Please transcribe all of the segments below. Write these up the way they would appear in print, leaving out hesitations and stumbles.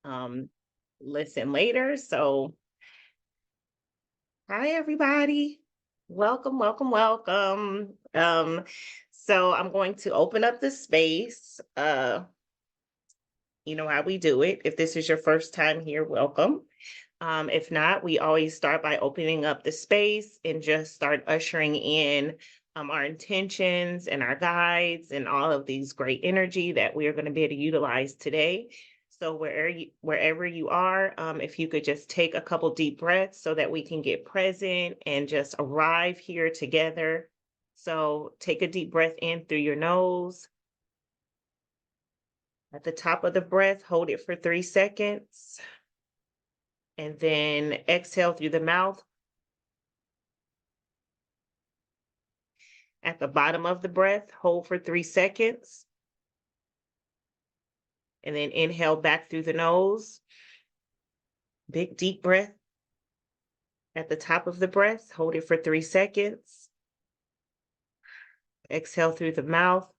um, listen later. So, hi, everybody. Welcome, welcome, welcome. So I'm going to open up the space. You know how we do it. If this is your first time here, welcome. If not, we always start by opening up the space and just start ushering in our intentions and our guides and all of these great energy that we are going to be able to utilize today. So wherever you are, if you could just take a couple deep breaths so that we can get present and just arrive here together. So take a deep breath in through your nose. At the top of the breath, hold it for 3 seconds. And then exhale through the mouth. At the bottom of the breath, hold for 3 seconds. And then inhale back through the nose. Big deep breath. At the top of the breath, hold it for 3 seconds. Exhale through the mouth.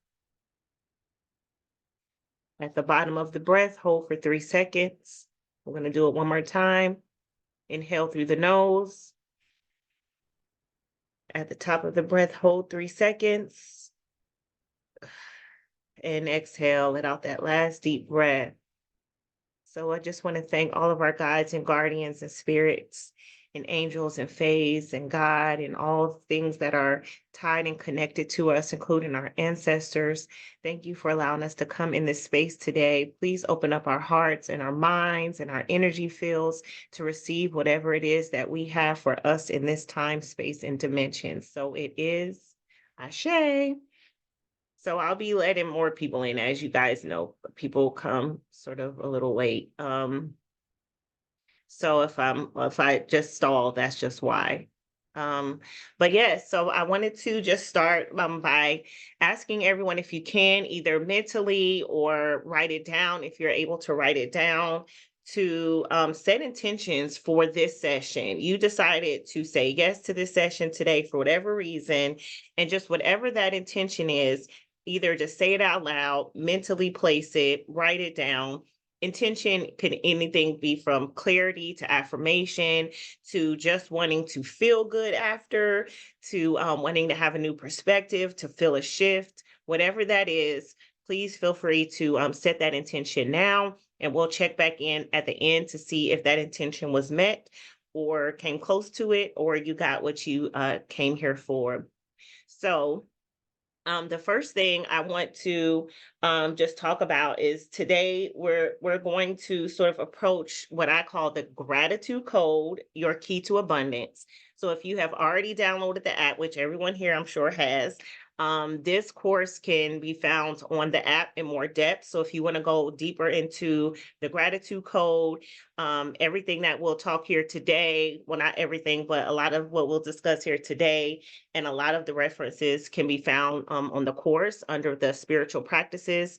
At the bottom of the breath, hold for 3 seconds. We're going to do it one more time. Inhale through the nose. At the top of the breath, hold 3 seconds. And exhale, let out that last deep breath. So I just want to thank all of our guides and guardians and spirits and angels and fays and God and all things that are tied and connected to us, including our ancestors. Thank you for allowing us to come in this space today. Please open up our hearts and our minds and our energy fields to receive whatever it is that we have for us in this time, space, and dimension. So it is Ashe. So I'll be letting more people in, as you guys know. People come sort of a little late. So if I just stall, that's just why. But yes, so I wanted to just start by asking everyone, if you can, either mentally or write it down, if you're able to write it down, to set intentions for this session. You decided to say yes to this session today for whatever reason, and just whatever that intention is, either just say it out loud, mentally place it, write it down. Intention could anything be from clarity to affirmation to just wanting to feel good after, to wanting to have a new perspective, to feel a shift. Whatever that is, please feel free to set that intention now, and we'll check back in at the end to see if that intention was met or came close to it, or you got what you came here for. So the first thing I want to just talk about is today we're going to sort of approach what I call the gratitude code, your key to abundance. So if you have already downloaded the app, which everyone here I'm sure has, this course can be found on the app in more depth. So if you want to go deeper into the gratitude code, everything that we'll talk here today, well, not everything, but a lot of what we'll discuss here today, and a lot of the references can be found on the course under the spiritual practices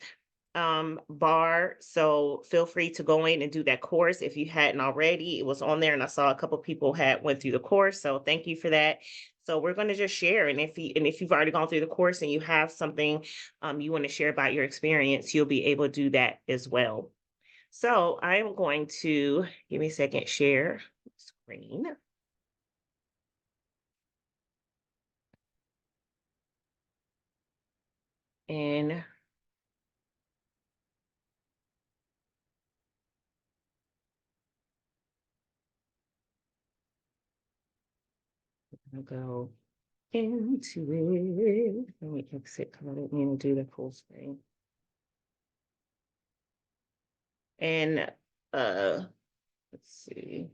bar. So feel free to go in and do that course if you hadn't already. It was on there, and I saw a couple people had went through the course. So thank you for that. So we're going to just share, and if you've already gone through the course and you have something you want to share about your experience, you'll be able to do that as well. So I'm going to give me a second, share screen. And I'll go into it. Let me exit because I didn't mean to do the full screen. And let's see.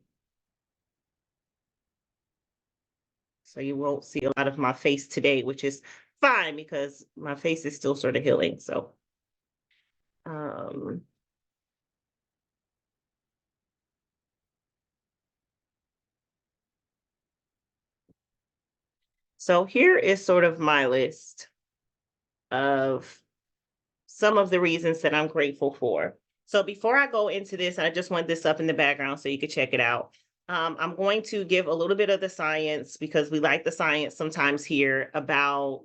So you won't see a lot of my face today, which is fine because my face is still sort of healing. So so here is sort of my list of some of the reasons that I'm grateful for. So before I go into this, I just want this up in the background so you can check it out. I'm going to give a little bit of the science, because we like the science sometimes here, about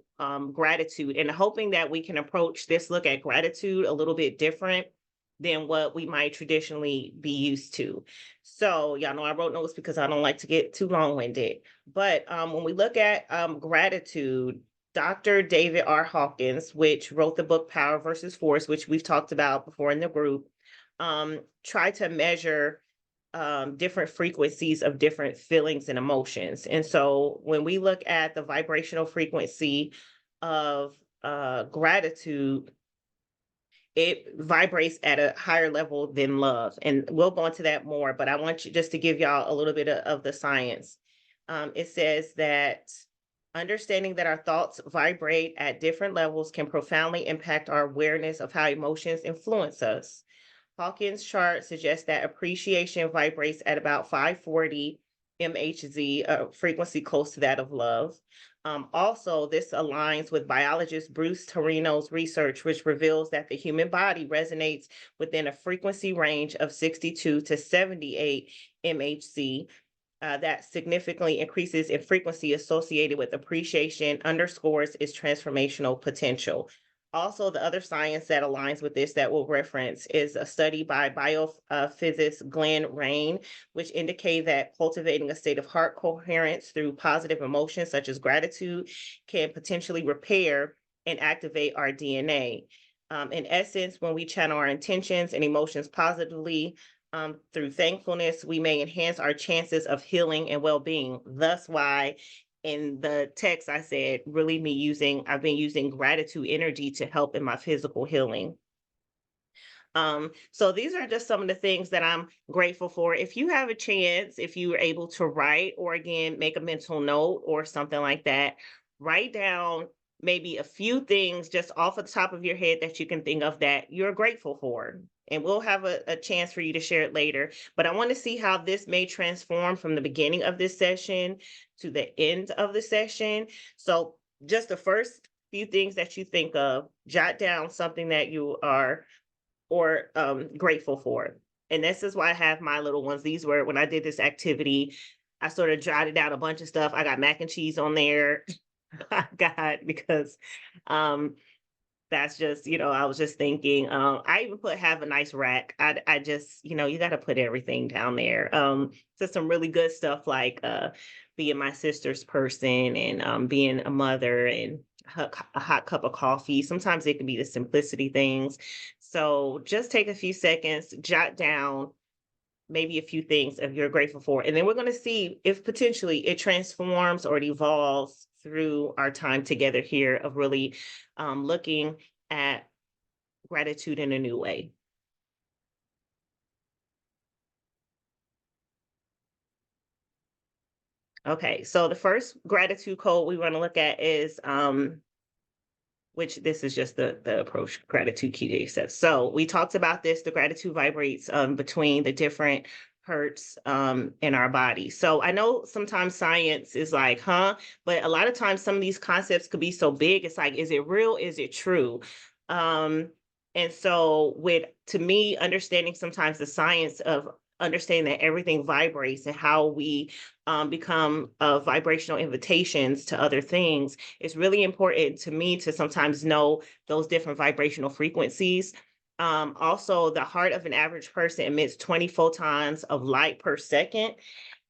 gratitude, and hoping that we can approach this look at gratitude a little bit different than what we might traditionally be used to. So y'all know I wrote notes because I don't like to get too long-winded. But when we look at gratitude, Dr. David R. Hawkins, which wrote the book Power versus Force, which we've talked about before in the group, tried to measure different frequencies of different feelings and emotions. And so when we look at the vibrational frequency of gratitude, it vibrates at a higher level than love. And we'll go into that more, but I want you just to give y'all a little bit of the science. It says that understanding that our thoughts vibrate at different levels can profoundly impact our awareness of how emotions influence us. Hawkins' chart suggests that appreciation vibrates at about 540 MHz, a frequency close to that of love. Also, this aligns with biologist Bruce Torino's research, which reveals that the human body resonates within a frequency range of 62 to 78 MHz. That significantly increases in frequency associated with appreciation underscores its transformational potential. Also, the other science that aligns with this that we'll reference is a study by biophysicist Glenn Rain, which indicate that cultivating a state of heart coherence through positive emotions such as gratitude can potentially repair and activate our DNA. In essence, when we channel our intentions and emotions positively, through thankfulness, we may enhance our chances of healing and well-being. Thus why in the text I said, I've been using gratitude energy to help in my physical healing. So these are just some of the things that I'm grateful for. If you have a chance, if you are able to write or again, make a mental note or something like that, write down maybe a few things just off the top of your head that you can think of that you're grateful for. And we'll have a chance for you to share it later. But I want to see how this may transform from the beginning of this session to the end of the session. So just the first few things that you think of, jot down something that you are or grateful for. And this is why I have my little ones. These were when I did this activity, I sort of jotted down a bunch of stuff. I got mac and cheese on there. I got because that's just, I was just thinking, I even put have a nice rack. I just, you got to put everything down there. So some really good stuff like being my sister's person and being a mother and a hot cup of coffee. Sometimes it can be the simplicity things. So just take a few seconds, jot down maybe a few things if you're grateful for. And then we're going to see if potentially it transforms or it evolves through our time together here of really looking at gratitude in a new way. Okay, so the first gratitude code we want to look at is which this is just the approach gratitude key to success. So we talked about this, the gratitude vibrates between the different hertz in our body. So I know sometimes science is like, but a lot of times some of these concepts could be so big. It's like, is it real? Is it true? And so to me, understanding sometimes the science of understanding that everything vibrates and how we become vibrational invitations to other things, it's really important to me to sometimes know those different vibrational frequencies. Also, the heart of an average person emits 20 photons of light per second.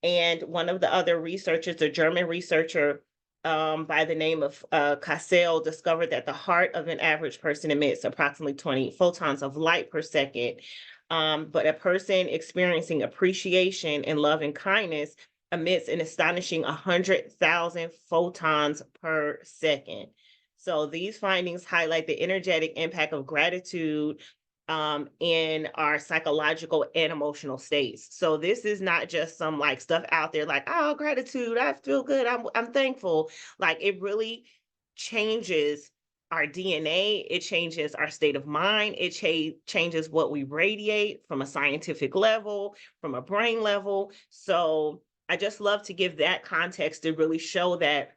And one of the other researchers, a German researcher by the name of Cassel, discovered that the heart of an average person emits approximately 20 photons of light per second. But a person experiencing appreciation and love and kindness emits an astonishing 100,000 photons per second. So these findings highlight the energetic impact of gratitude in our psychological and emotional states. So this is not just some like stuff out there like, oh, gratitude, I feel good, I'm thankful. Like it really changes our DNA, it changes our state of mind, it changes what we radiate from a scientific level, from a brain level. So I just love to give that context to really show that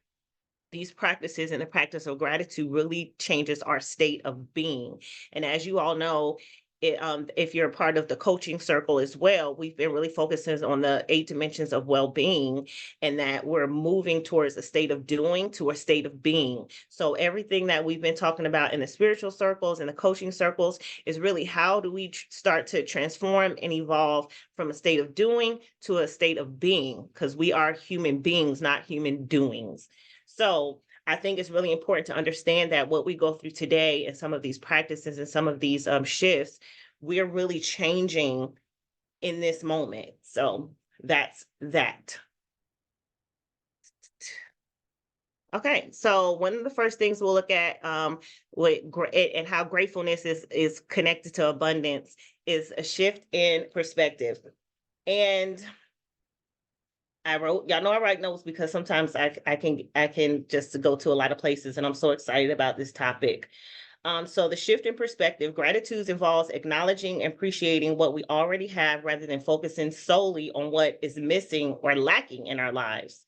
these practices and the practice of gratitude really changes our state of being. And as you all know, if you're a part of the coaching circle as well, we've been really focusing on the 8 dimensions of well-being, and that we're moving towards a state of doing to a state of being. So everything that we've been talking about in the spiritual circles and the coaching circles is really how do we start to transform and evolve from a state of doing to a state of being, because we are human beings, not human doings. So I think it's really important to understand that what we go through today and some of these practices and some of these shifts, we're really changing in this moment. So that's that. Okay, so one of the first things we'll look at and how gratefulness is connected to abundance is a shift in perspective. And y'all know I write notes because sometimes I can just go to a lot of places, and I'm so excited about this topic. So the shift in perspective, gratitude involves acknowledging and appreciating what we already have rather than focusing solely on what is missing or lacking in our lives.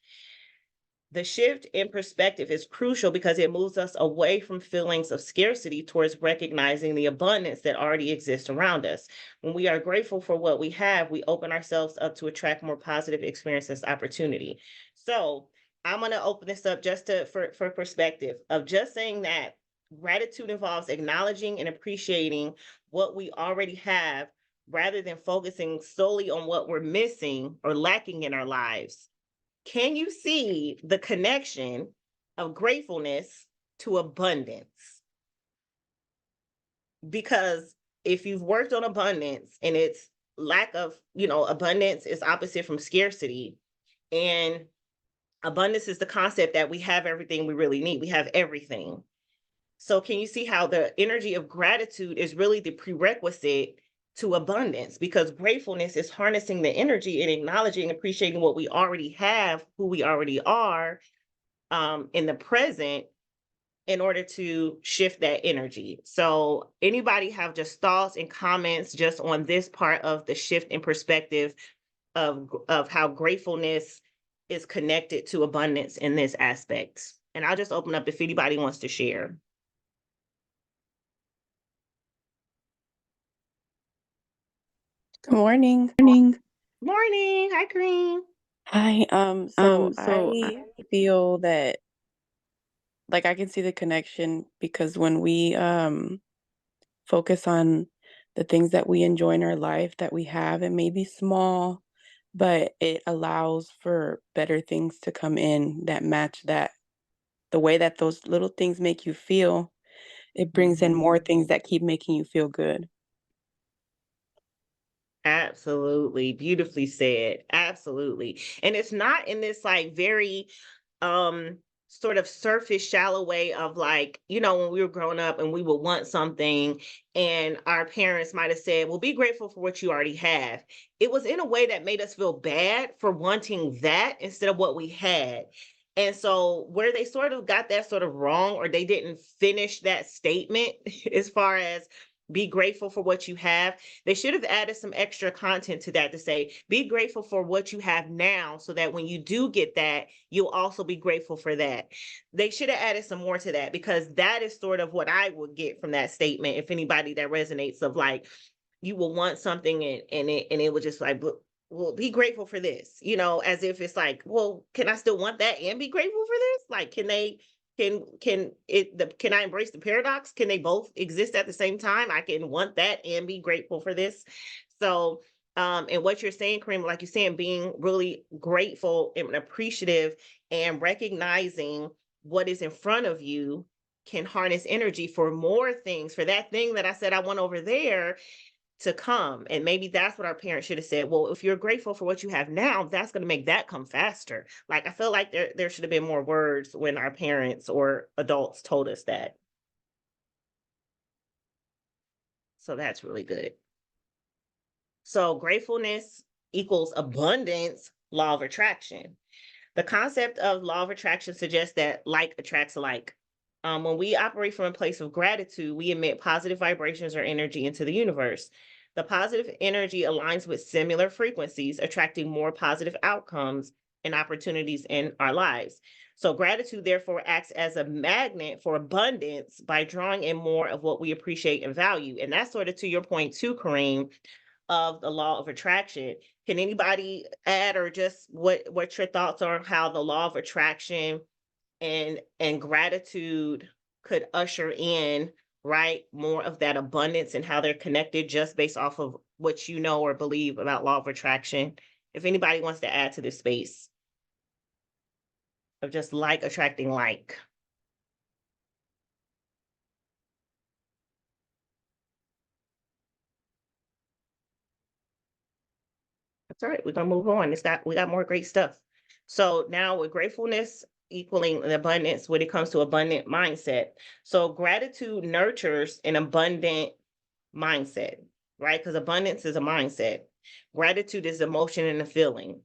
The shift in perspective is crucial because it moves us away from feelings of scarcity towards recognizing the abundance that already exists around us. When we are grateful for what we have, we open ourselves up to attract more positive experiences, opportunity. So I'm going to open this up just for perspective of just saying that gratitude involves acknowledging and appreciating what we already have rather than focusing solely on what we're missing or lacking in our lives. Can you see the connection of gratefulness to abundance? Because if you've worked on abundance and it's lack of, abundance is opposite from scarcity, and abundance is the concept that we have everything we really need. We have everything. So can you see how the energy of gratitude is really the prerequisite to abundance? Because gratefulness is harnessing the energy and acknowledging, appreciating what we already have, who we already are in the present, in order to shift that energy. So anybody have just thoughts and comments just on this part of the shift in perspective of how gratefulness is connected to abundance in this aspect? And I'll just open up if anybody wants to share. Good morning. Morning. Hi, Kareem. Hi. So So I feel that like I can see the connection because when we focus on the things that we enjoy in our life that we have, it may be small, but it allows for better things to come in that match that the way that those little things make you feel, it brings in more things that keep making you feel good. absolutely. Beautifully said. Absolutely. And it's not in this like very um sort of surface shallow way of like, when we were growing up and we would want something and our parents might have said, well, be grateful for what you already have. It was in a way that made us feel bad for wanting that instead of what we had. And so where they sort of got that sort of wrong, or they didn't finish that statement as far as be grateful for what you have, they should have added some extra content to that to say, be grateful for what you have now so that when you do get that, you'll also be grateful for that. They should have added some more to that, because that is sort of what I would get from that statement. If anybody that resonates of like, you will want something and it was just like, well, be grateful for this, as if it's like, well, can I still want that and be grateful for this? Like, can I embrace the paradox? Can they both exist at the same time? I can want that and be grateful for this. So and what you're saying, Kareem, like you're saying, being really grateful and appreciative and recognizing what is in front of you can harness energy for more things, for that thing that I said I want over there to come. And maybe that's what our parents should have said. Well, if you're grateful for what you have now, that's going to make that come faster. Like, I feel like there should have been more words when our parents or adults told us that. So that's really good. So gratefulness equals abundance, law of attraction. The concept of law of attraction suggests that like attracts like. When we operate from a place of gratitude, we emit positive vibrations or energy into the universe. The positive energy aligns with similar frequencies, attracting more positive outcomes and opportunities in our lives. So gratitude therefore acts as a magnet for abundance by drawing in more of what we appreciate and value. And that's sort of to your point too, Kareem, of the law of attraction. Can anybody add, or just what your thoughts are on how the law of attraction and gratitude could usher in, right, more of that abundance, and how they're connected just based off of what you know or believe about law of attraction? If anybody wants to add to this space of just like attracting like. That's all right. We're gonna move on. We got more great stuff. So now with gratefulness equaling an abundance when it comes to abundant mindset. So gratitude nurtures an abundant mindset, right? Because abundance is a mindset. Gratitude is emotion and a feeling,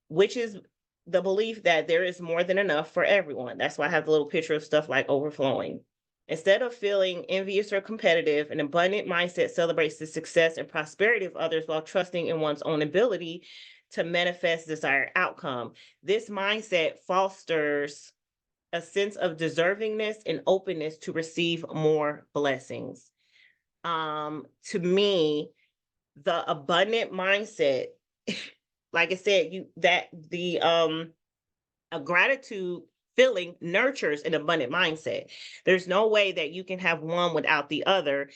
which is the belief that there is more than enough for everyone. That's why I have the little picture of stuff like overflowing. Instead of feeling envious or competitive, an abundant mindset celebrates the success and prosperity of others while trusting in one's own ability to manifest desired outcome. This mindset fosters a sense of deservingness and openness to receive more blessings. To me, the abundant mindset, like I said, a gratitude feeling nurtures an abundant mindset. There's no way that you can have one without the other,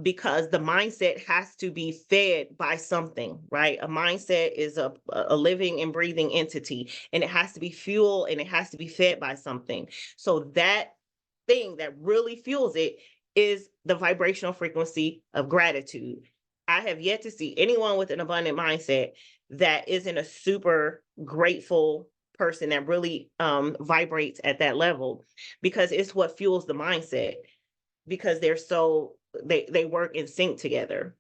because the mindset has to be fed by something, right? A mindset is a living and breathing entity, and it has to be fueled and it has to be fed by something. So that thing that really fuels it is the vibrational frequency of gratitude. I have yet to see anyone with an abundant mindset that isn't a super grateful person that really vibrates at that level, because it's what fuels the mindset, because they work in sync together.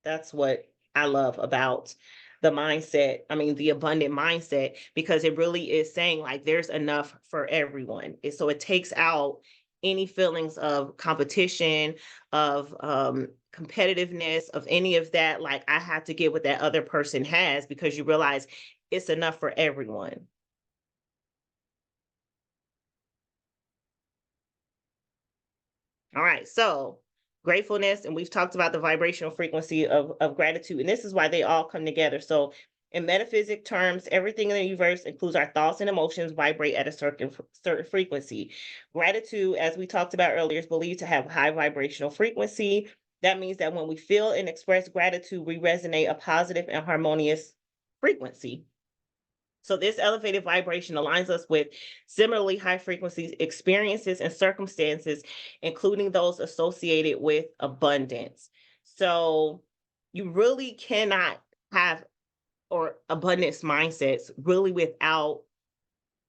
That's what I love about the mindset. I mean, the abundant mindset, because it really is saying like there's enough for everyone. So it takes out any feelings of competition, of competitiveness, of any of that. Like I have to get what that other person has, because you realize it's enough for everyone. All right, so gratefulness, and we've talked about the vibrational frequency of gratitude, and this is why they all come together. So, in metaphysic terms, everything in the universe, includes our thoughts and emotions, vibrate at a certain frequency. Gratitude, as we talked about earlier, is believed to have high vibrational frequency. That means that when we feel and express gratitude, we resonate a positive and harmonious frequency. So this elevated vibration aligns us with similarly high frequencies, experiences, and circumstances, including those associated with abundance. So you really cannot have or abundance mindsets really without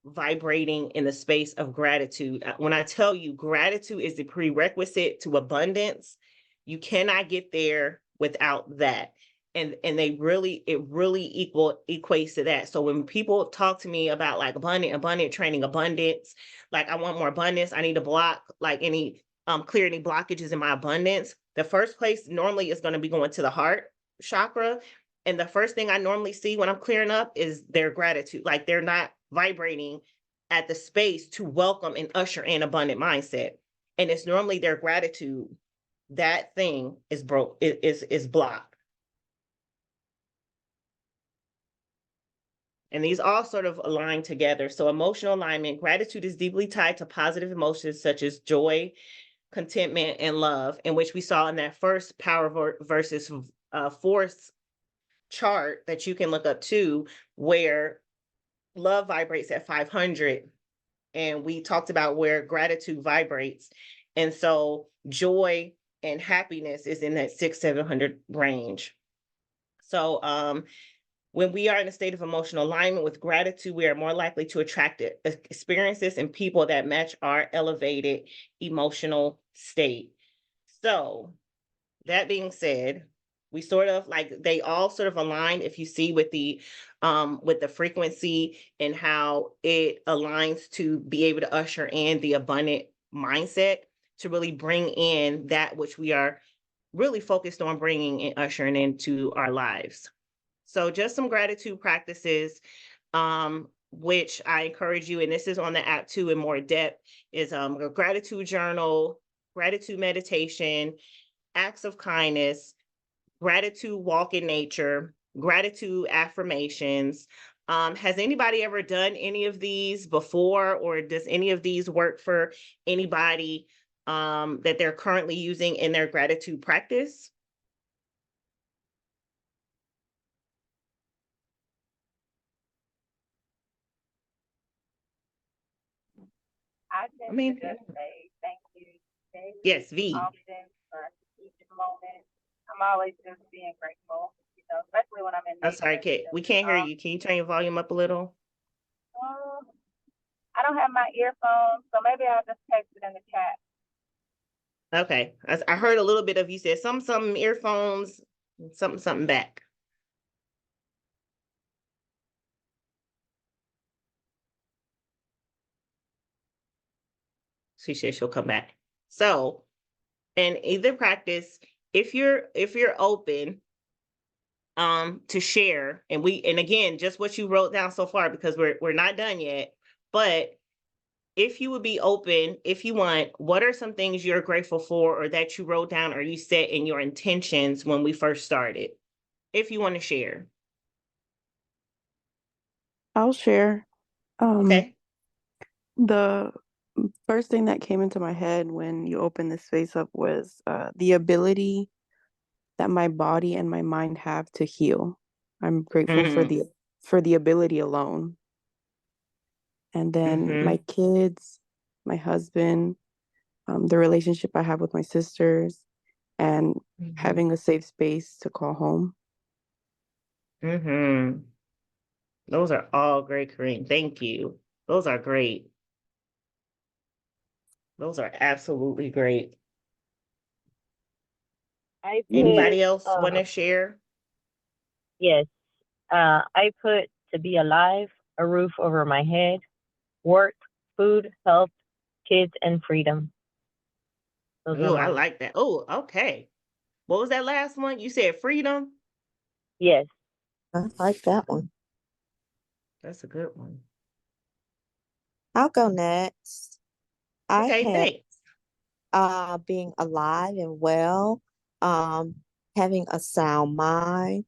vibrating in the space of gratitude. When I tell you gratitude is the prerequisite to abundance, you cannot get there without that. And it really equates to that. So when people talk to me about like abundant training, abundance, like I want more abundance, I need to block like any clear any blockages in my abundance. The first place normally is going to be going to the heart chakra. And the first thing I normally see when I'm clearing up is their gratitude. Like they're not vibrating at the space to welcome and usher in abundant mindset. And it's normally their gratitude. That thing is broke, is blocked. And these all sort of align together. So emotional alignment, gratitude is deeply tied to positive emotions such as joy, contentment, and love, in which we saw in that first power versus force chart that you can look up too, where love vibrates at 500, and we talked about where gratitude vibrates. And so joy and happiness is in that 600-700 range. So when we are in a state of emotional alignment with gratitude, we are more likely to attract experiences and people that match our elevated emotional state. So that being said, we sort of like they all sort of align, if you see with the frequency and how it aligns to be able to usher in the abundant mindset to really bring in that which we are really focused on bringing and ushering into our lives. So just some gratitude practices, which I encourage you, and this is on the app too in more depth, is a gratitude journal, gratitude meditation, acts of kindness, gratitude walk in nature, gratitude affirmations. Has anybody ever done any of these before, or does any of these work for anybody that they're currently using in their gratitude practice? I I tend to mean, just say thank you daily, yes, V. often, for each moment. I'm always just being grateful, especially when I'm in I'm sorry, nature. Kate. We can't hear you. Can you turn your volume up a little? Um, I don't have my earphones, so maybe I'll just text it in the chat. Okay. I heard a little bit of, you said some earphones, something back. She said she'll come back. So, in either practice, if you're open to share, and again, just what you wrote down so far, because we're not done yet, but if you would be open, if you want, what are some things you're grateful for, or that you wrote down, or you set in your intentions when we first started, if you want to share? I'll share. Okay. The first thing that came into my head when you opened this space up was the ability that my body and my mind have to heal. I'm grateful for Mm-hmm. the ability alone. And then Mm-hmm. my kids, my husband, the relationship I have with my sisters, and Mm-hmm. having a safe space to call home. Mm-hmm. Those are all great, Kareem. Thank you. Those are great. Those are absolutely great. I put, Anybody else want to share? yes, I put to be alive, a roof over my head, work, food, health, kids, and freedom. Those are Oh, I mine. like that. Oh, okay. What was that last one? You said freedom? Yes. I like that one. That's a good one. I'll go next. I Okay, had thanks. being alive and well, um, having a sound mind,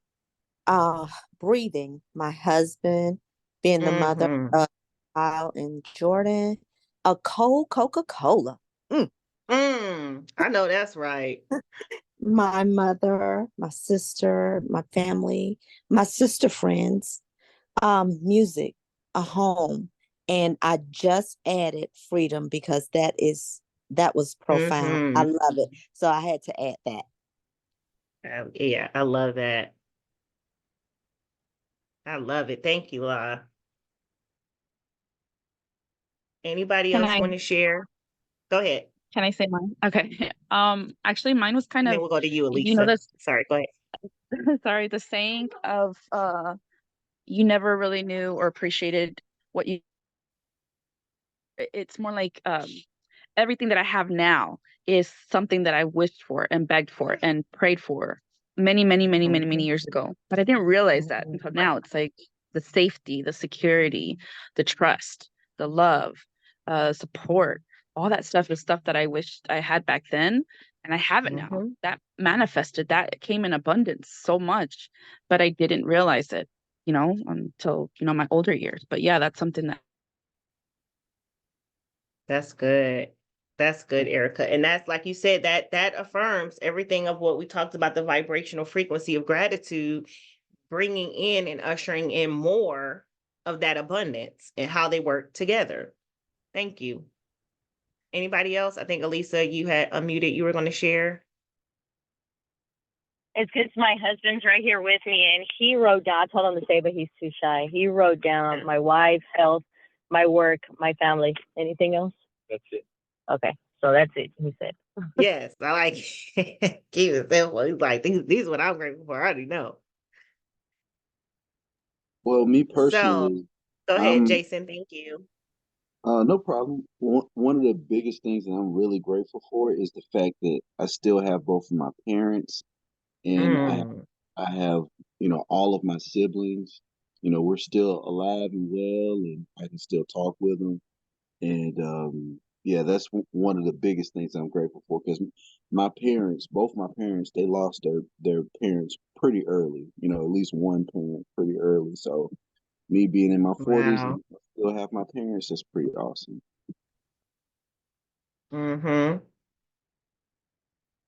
uh, breathing, my husband, being the mother Mm-hmm. of a child in Jordan, a cold Coca-Cola. Mm. I know that's right. My mother, my sister, my family, my sister friends, music, a home, and I just added freedom because that was profound. I Mm-hmm. love it. So I had to add that. Yeah, I love that. I love it. Thank you, La. Anybody Can else I want to share? Go ahead. can I say mine? Okay. Actually mine was kind And then of, we'll go to you, you know, Elisa. this Sorry, go ahead. sorry, the saying of you never really knew or appreciated what you it's more like everything that I have now is something that I wished for and begged for and prayed for many, many, many, many, many Mhm, years ago. But I didn't realize that mhm, until now. It's like the safety, the security, the trust, the love, support, all that stuff is stuff that I wished I had back then. And I have it now. mhm. That manifested, that came in abundance so much, but I didn't realize it, until, my older years. But yeah, that's something that That's good. That's good, Erica. And that's like you said, that affirms everything of what we talked about, the vibrational frequency of gratitude, bringing in and ushering in more of that abundance and how they work together. Thank you. Anybody else? I think Elisa, you had unmuted. You were going to share. It's because my husband's right here with me, and he wrote down. I told him to say, but he's too shy. He wrote down my wife, health, my work, my family. Anything else? That's it. Okay, so that's it. He said. Yes, I like keep it simple. He's like, these are what I'm grateful for. I already know. Well, me So personally, go ahead, I'm Jason. Thank you. no problem. One of the biggest things that I'm really grateful for is the fact that I still have both of my parents and I have Mm, I have, all of my siblings, we're still alive and well, and I can still talk with them. And yeah, that's one of the biggest things I'm grateful for, because my parents, both my parents, they lost their parents pretty early, at least one parent pretty early. So me being in my 40s Wow. and still have my parents, that's pretty awesome. Mm-hmm.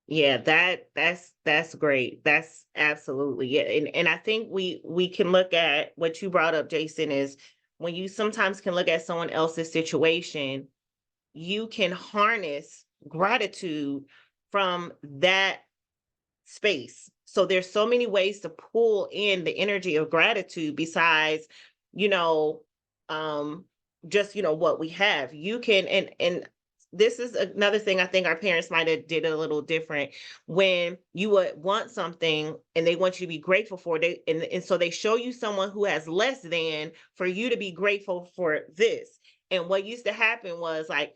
Yeah, that's great. That's absolutely, yeah. And I think we can look at what you brought up, Jason, is when you sometimes can look at someone else's situation, you can harness gratitude from that space. So there's so many ways to pull in the energy of gratitude besides, you know, um, just what we have. You can and this is another thing I think our parents might have did a little different. When you would want something and they want you to be grateful for it, and so they show you someone who has less than for you to be grateful for this. And what used to happen was like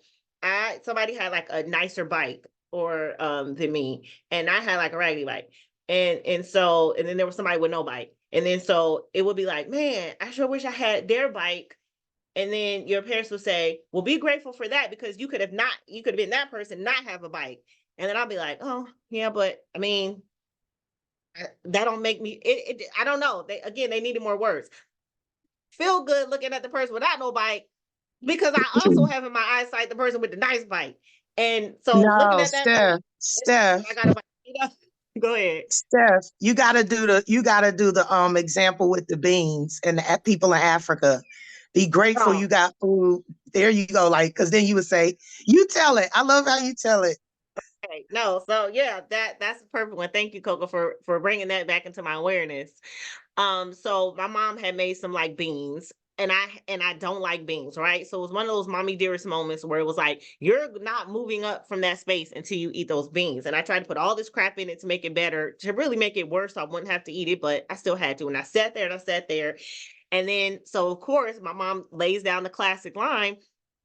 somebody had like a nicer bike or than me, and I had like a raggedy bike. And then there was somebody with no bike. And then so it would be like, man, I sure wish I had their bike. And then your parents would say, well, be grateful for that because you could have been that person, not have a bike. And then I'll be like, oh, yeah, but I mean, that don't make me, I don't know. They needed more words. Feel good looking at the person without no bike because I also have in my eyesight the person with the nice bike. And so looking No, at that person, Steph, I got a bike. Go ahead. Steph, you gotta do the example with the beans and the people in Africa. Be grateful Oh, you got food. There you go. Like, because then you would say, you tell it. I love how you tell it. okay. No, so yeah, that's a perfect one. Thank you, Coco, for bringing that back into my awareness. So my mom had made some like beans, and I don't like beans, right? So it was one of those mommy dearest moments where it was like, you're not moving up from that space until you eat those beans. And I tried to put all this crap in it to make it better, to really make it worse so I wouldn't have to eat it, but I still had to. And I sat there and I sat there. And then so of course my mom lays down the classic line.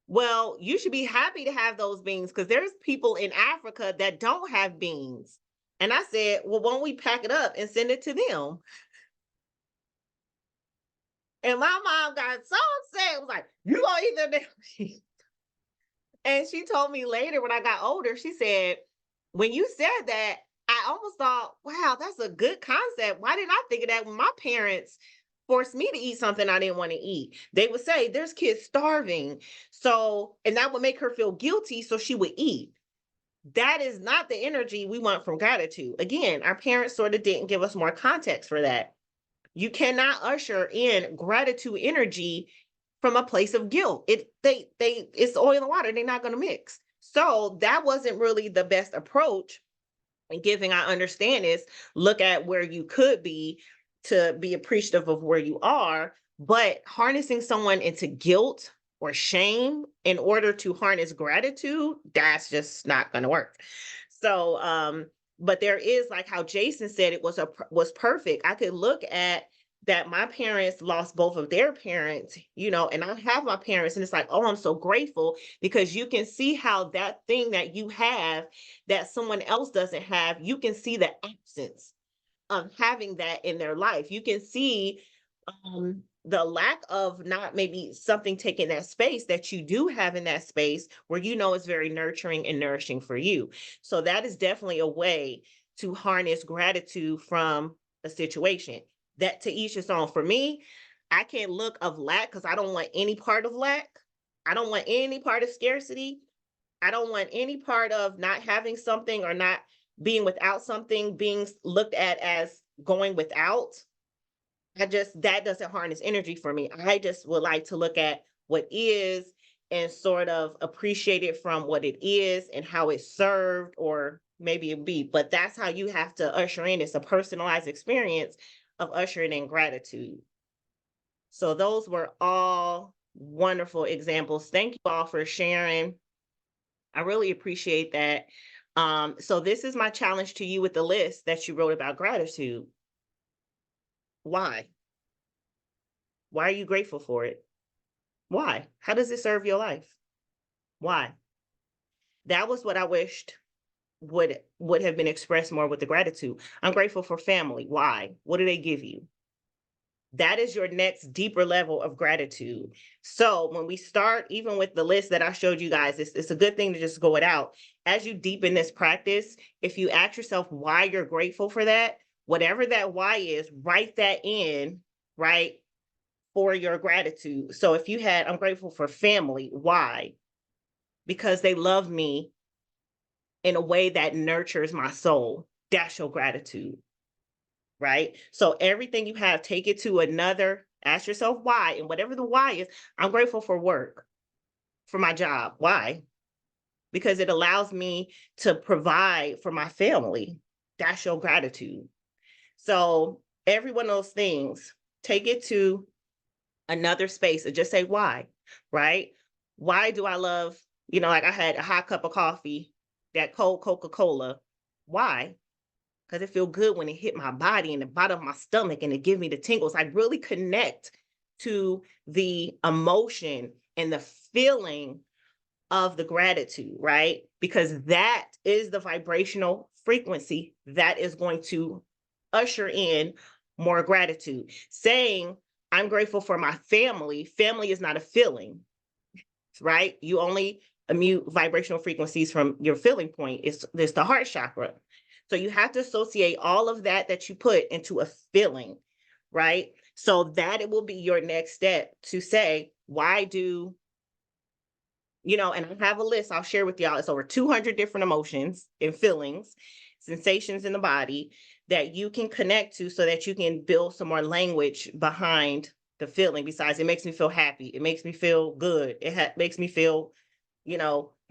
Well, you should be happy to have those beans because there's people in Africa that don't have beans. And I said, well, won't we pack it up and send it to them? And my mom got so upset. It was like, you gonna eat them damn beans. And she told me later when I got older, she said, when you said that, I almost thought, wow, that's a good concept. Why didn't I think of that when my parents forced me to eat something I didn't want to eat? They would say, there's kids starving. So, and that would make her feel guilty. So she would eat. That is not the energy we want from gratitude. Again, our parents sort of didn't give us more context for that. You cannot usher in gratitude energy from a place of guilt. It's oil and water. They're not going to mix. So that wasn't really the best approach. And giving, I understand, is look at where you could be to be appreciative of where you are, but harnessing someone into guilt or shame in order to harness gratitude, that's just not going to work. So, but there is, like how Jason said, it was perfect. I could look at that my parents lost both of their parents, and I have my parents, and it's like, oh, I'm so grateful because you can see how that thing that you have that someone else doesn't have, you can see the absence of having that in their life. You can see the lack of not maybe something taking that space that you do have in that space where it's very nurturing and nourishing for you. So that is definitely a way to harness gratitude from a situation. That to each its own. For me, I can't look of lack because I don't want any part of lack. I don't want any part of scarcity. I don't want any part of not having something or not being without something being looked at as going without. That doesn't harness energy for me. I just would like to look at what is and sort of appreciate it from what it is and how it's served, or maybe it be. But that's how you have to usher in. It's a personalized experience of ushering in gratitude. So those were all wonderful examples. Thank you all for sharing. I really appreciate that. So this is my challenge to you with the list that you wrote about gratitude. Why? Why are you grateful for it? Why? How does it serve your life? Why? That was what I wished would have been expressed more with the gratitude. I'm grateful for family. Why? What do they give you? That is your next deeper level of gratitude. So when we start, even with the list that I showed you guys, it's a good thing to just go it out. As you deepen this practice, if you ask yourself why you're grateful for that, whatever that why is, write that in, right, for your gratitude. So if you had, I'm grateful for family. Why? Because they love me in a way that nurtures my soul. That's your gratitude, right? So everything you have, take it to another, ask yourself why, and whatever the why is, I'm grateful for work, for my job. Why? Because it allows me to provide for my family. That's your gratitude. So every one of those things, take it to another space and just say why, right? Why do I love, like I had a hot cup of coffee, that cold Coca-Cola. Why? Because it feels good when it hit my body and the bottom of my stomach and it gives me the tingles. I really connect to the emotion and the feeling of the gratitude, right? Because that is the vibrational frequency that is going to usher in more gratitude. Saying, I'm grateful for my family. Family is not a feeling, right? You only emit vibrational frequencies from your feeling point. There's the heart chakra. So you have to associate all of that you put into a feeling, right? So that it will be your next step to say, why do, and I have a list I'll share with y'all. It's over 200 different emotions and feelings, sensations in the body that you can connect to so that you can build some more language behind the feeling. Besides, it makes me feel happy. It makes me feel good. It makes me feel,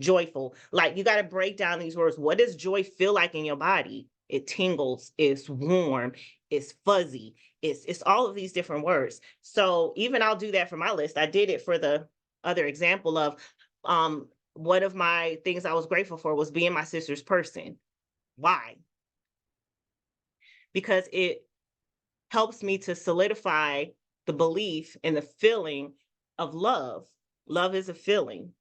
joyful. Like, you got to break down these words. What does joy feel like in your body? It tingles, it's warm, it's fuzzy, it's all of these different words. So even I'll do that for my list. I did it for the other example of one of my things I was grateful for was being my sister's person. Why? Because it helps me to solidify the belief and the feeling of love. Love is a feeling.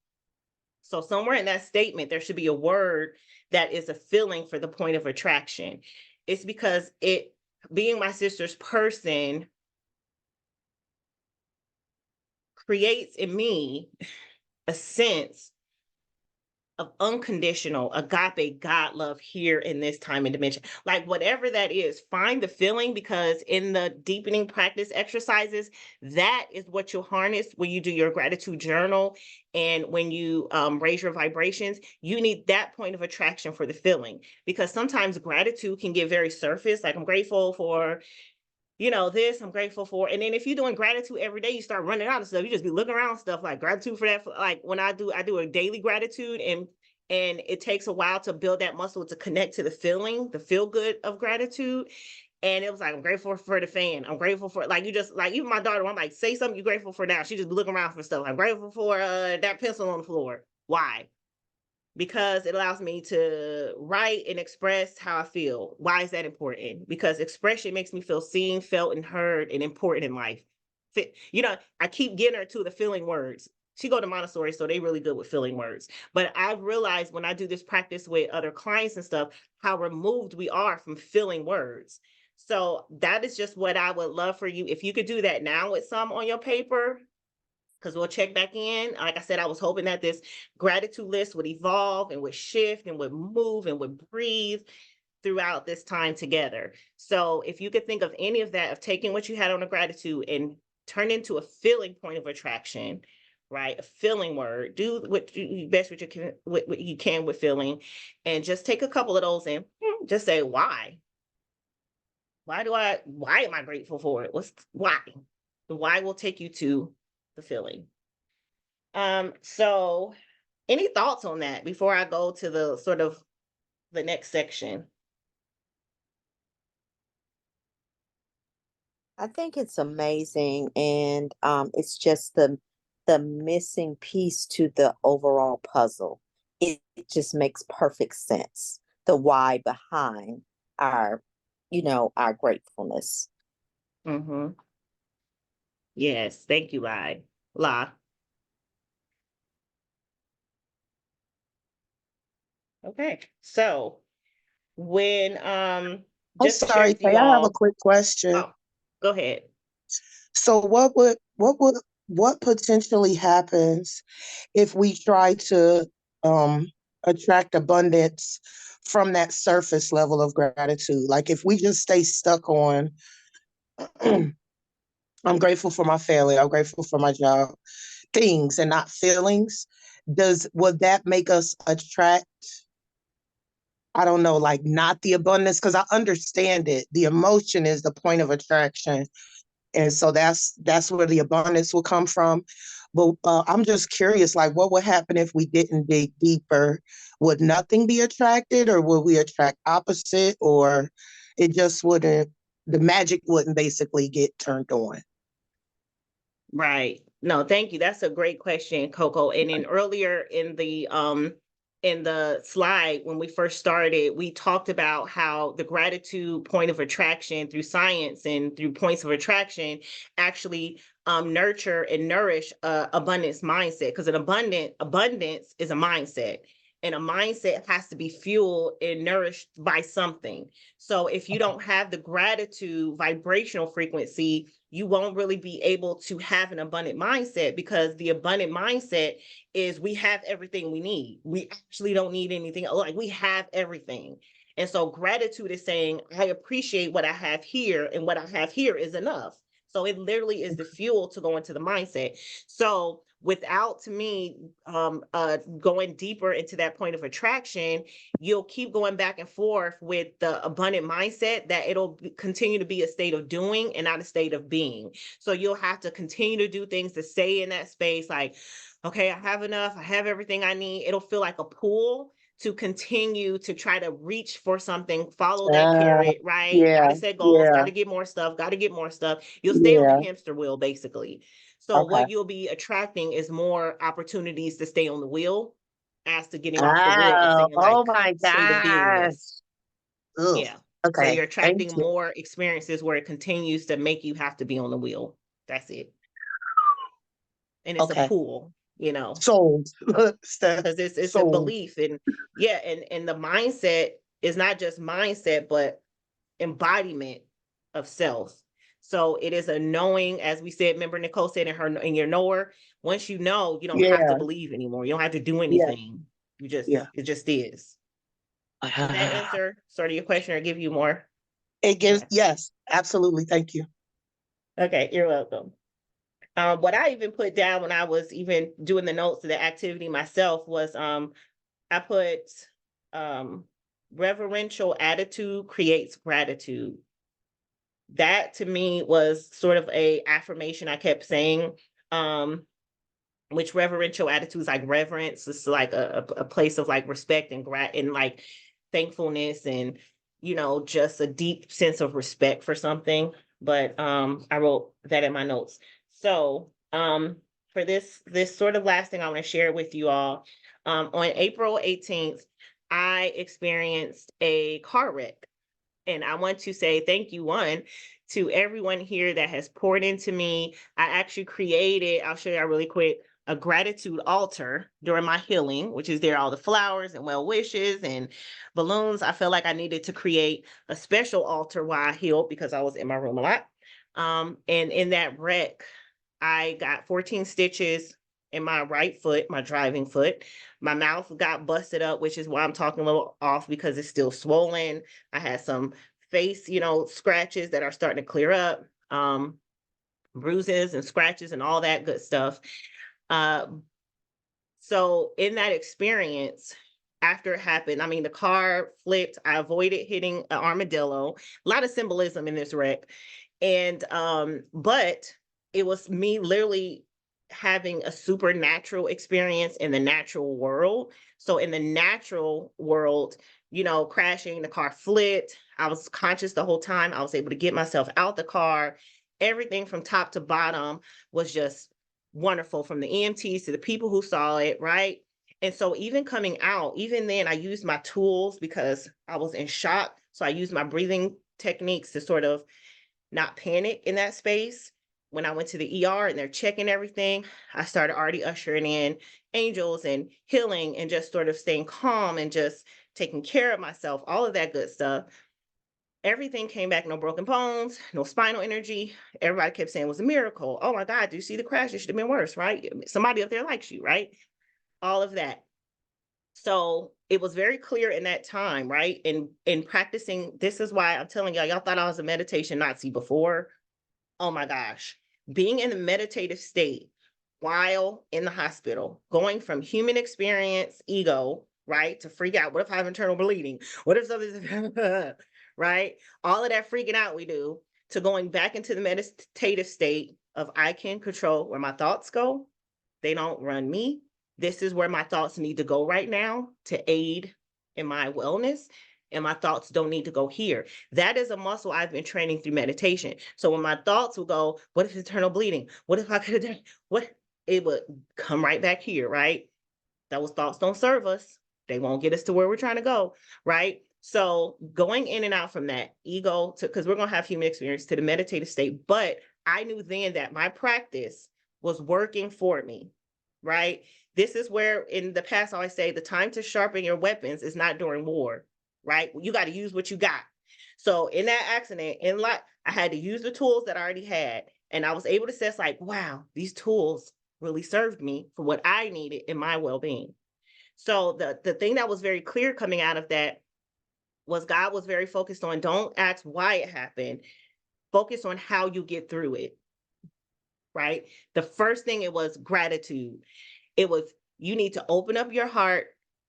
So somewhere in that statement, there should be a word that is a feeling for the point of attraction. It's because being my sister's person creates in me a sense of unconditional agape God love here in this time and dimension. Like, whatever that is, find the feeling, because in the deepening practice exercises, that is what you'll harness when you do your gratitude journal. And when you raise your vibrations, you need that point of attraction for the feeling, because sometimes gratitude can get very surface. Like, I'm grateful for this, I'm grateful for. And then if you're doing gratitude every day, you start running out of stuff. You just be looking around stuff like gratitude for that. Like, when I do a daily gratitude, and it takes a while to build that muscle to connect to the feeling, the feel good of gratitude. And it was like, I'm grateful for the fan. I'm grateful for, like, you just, like, even my daughter, I'm like, say something you're grateful for now. She just be looking around for stuff. I'm grateful for that pencil on the floor. Why? Because it allows me to write and express how I feel. Why is that important? Because expression makes me feel seen, felt, and heard, and important in life. I keep getting her to the feeling words. She go to Montessori, so they really good with feeling words. But I've realized when I do this practice with other clients and stuff, how removed we are from feeling words. So that is just what I would love for you. If you could do that now with some on your paper, because we'll check back in. Like I said, I was hoping that this gratitude list would evolve and would shift and would move and would breathe throughout this time together. So if you could think of any of that, of taking what you had on a gratitude and turn into a feeling point of attraction, right? A feeling word. Do what you best what you can with feeling, and just take a couple of those and just say why. Why am I grateful for it? Why? The why will take you to the feeling. So any thoughts on that before I go to the sort of the next section? I think it's amazing, and it's just the missing piece to the overall puzzle. It just makes perfect sense. The why behind our, our gratefulness. Mm-hmm. Yes, thank you, La. Okay. So when I'm just to share sorry, with you Tay, I have a all, quick question. oh, go ahead. So what potentially happens if we try to attract abundance from that surface level of gratitude? Like if we just stay stuck on I'm grateful for my family, I'm grateful for my job, things and not feelings, would that make us attract, I don't know, like not the abundance? Because I understand it. The emotion is the point of attraction. And so that's where the abundance will come from. But I'm just curious, like what would happen if we didn't dig deeper? Would nothing be attracted, or would we attract opposite, or it just wouldn't, the magic wouldn't basically get turned on? Right. No, thank you. That's a great question, Coco. And then earlier in the slide when we first started, we talked about how the gratitude point of attraction through science and through points of attraction actually nurture and nourish abundance mindset, because an abundance is a mindset. And a mindset has to be fueled and nourished by something. So if you don't have the gratitude vibrational frequency, you won't really be able to have an abundant mindset, because the abundant mindset is we have everything we need. We actually don't need anything. Like we have everything. And so gratitude is saying, I appreciate what I have here, and what I have here is enough. So it literally is the fuel to go into the mindset. So without, to me, going deeper into that point of attraction, you'll keep going back and forth with the abundant mindset, that it'll continue to be a state of doing and not a state of being. So you'll have to continue to do things to stay in that space. Like, okay, I have enough. I have everything I need. It'll feel like a pull to continue to try to reach for something, follow that carrot, right? Yeah, Got to set goals, got yeah, to get more stuff, got to get more stuff. You'll stay on the yeah. hamster wheel, basically. So Okay. what you'll be attracting is more opportunities to stay on the wheel, as to getting off the wheel and Oh, saying oh like my state of gosh. beingness. Ugh. Yeah. So Okay. you're Thank attracting you. more experiences where it continues to make you have to be on the wheel. That's it. And it's a Okay. pull, you know, Sold. Steph, because it's a sold. belief. And yeah, and the mindset is not just mindset, but embodiment of self. So it is a knowing, as we said, remember Nicole said in your knower, once you know, you don't have to Yeah, believe anymore. You don't have to do yeah, anything. yeah. It just is. Does that answer sort of your question or give you more? It gives, Okay. yes, absolutely. Thank you. Okay, you're welcome. What I even put down when I was even doing the notes of the activity myself was I put reverential attitude creates gratitude. That to me was sort of a affirmation I kept saying, which reverential attitudes like reverence is like a place of like respect and and like thankfulness, and just a deep sense of respect for something. But I wrote that in my notes. So for this sort of last thing I want to share with you all, on April 18th, I experienced a car wreck. And I want to say thank you, to everyone here that has poured into me. I actually created, I'll show you really quick, a gratitude altar during my healing, which is there all the flowers and well wishes and balloons. I felt like I needed to create a special altar while I healed, because I was in my room a lot. And in that wreck, I got 14 stitches in my right foot, my driving foot. My mouth got busted up, which is why I'm talking a little off, because it's still swollen. I had some face, scratches that are starting to clear up, bruises and scratches and all that good stuff. Uh, so in that experience, after it happened, I mean, the car flipped. I avoided hitting an armadillo. A lot of symbolism in this wreck. And but it was me literally having a supernatural experience in the natural world. So in the natural world, crashing, the car flipped. I was conscious the whole time. I was able to get myself out the car. Everything from top to bottom was just wonderful, from the EMTs to the people who saw it, right? And so even coming out, even then, I used my tools because I was in shock. So I used my breathing techniques to sort of not panic in that space. when I went to the ER and they're checking everything, I started already ushering in angels and healing and just sort of staying calm and just taking care of myself, all of that good stuff. Everything came back, no broken bones, no spinal energy. Everybody kept saying it was a miracle. Oh my God, do you see the crash? It should have been worse, right? Somebody up there likes you, right? All of that. So it was very clear in that time, right? In practicing, this is why I'm telling y'all thought I was a meditation Nazi before. Oh my gosh. Being in the meditative state while in the hospital, going from human experience, ego, right, to freak out. What if I have internal bleeding? What if something's, right? All of that freaking out we do, to going back into the meditative state of I can control where my thoughts go. They don't run me. This is where my thoughts need to go right now to aid in my wellness. And my thoughts don't need to go here. That is a muscle I've been training through meditation. So when my thoughts will go, what if internal bleeding? What if I could have done? What? It would come right back here, right? Those thoughts don't serve us. They won't get us to where we're trying to go, right? So going in and out from that ego to, because we're going to have human experience, to the meditative state. But I knew then that my practice was working for me, right? This is where in the past, I always say the time to sharpen your weapons is not during war, right? You got to use what you got. So in that accident, in life, I had to use the tools that I already had. And I was able to say, like, wow, these tools really served me for what I needed in my well-being. So the thing that was very clear coming out of that was God was very focused on, don't ask why it happened, focus on how you get through it, right? The first thing, it was gratitude. It was, you need to open up your heart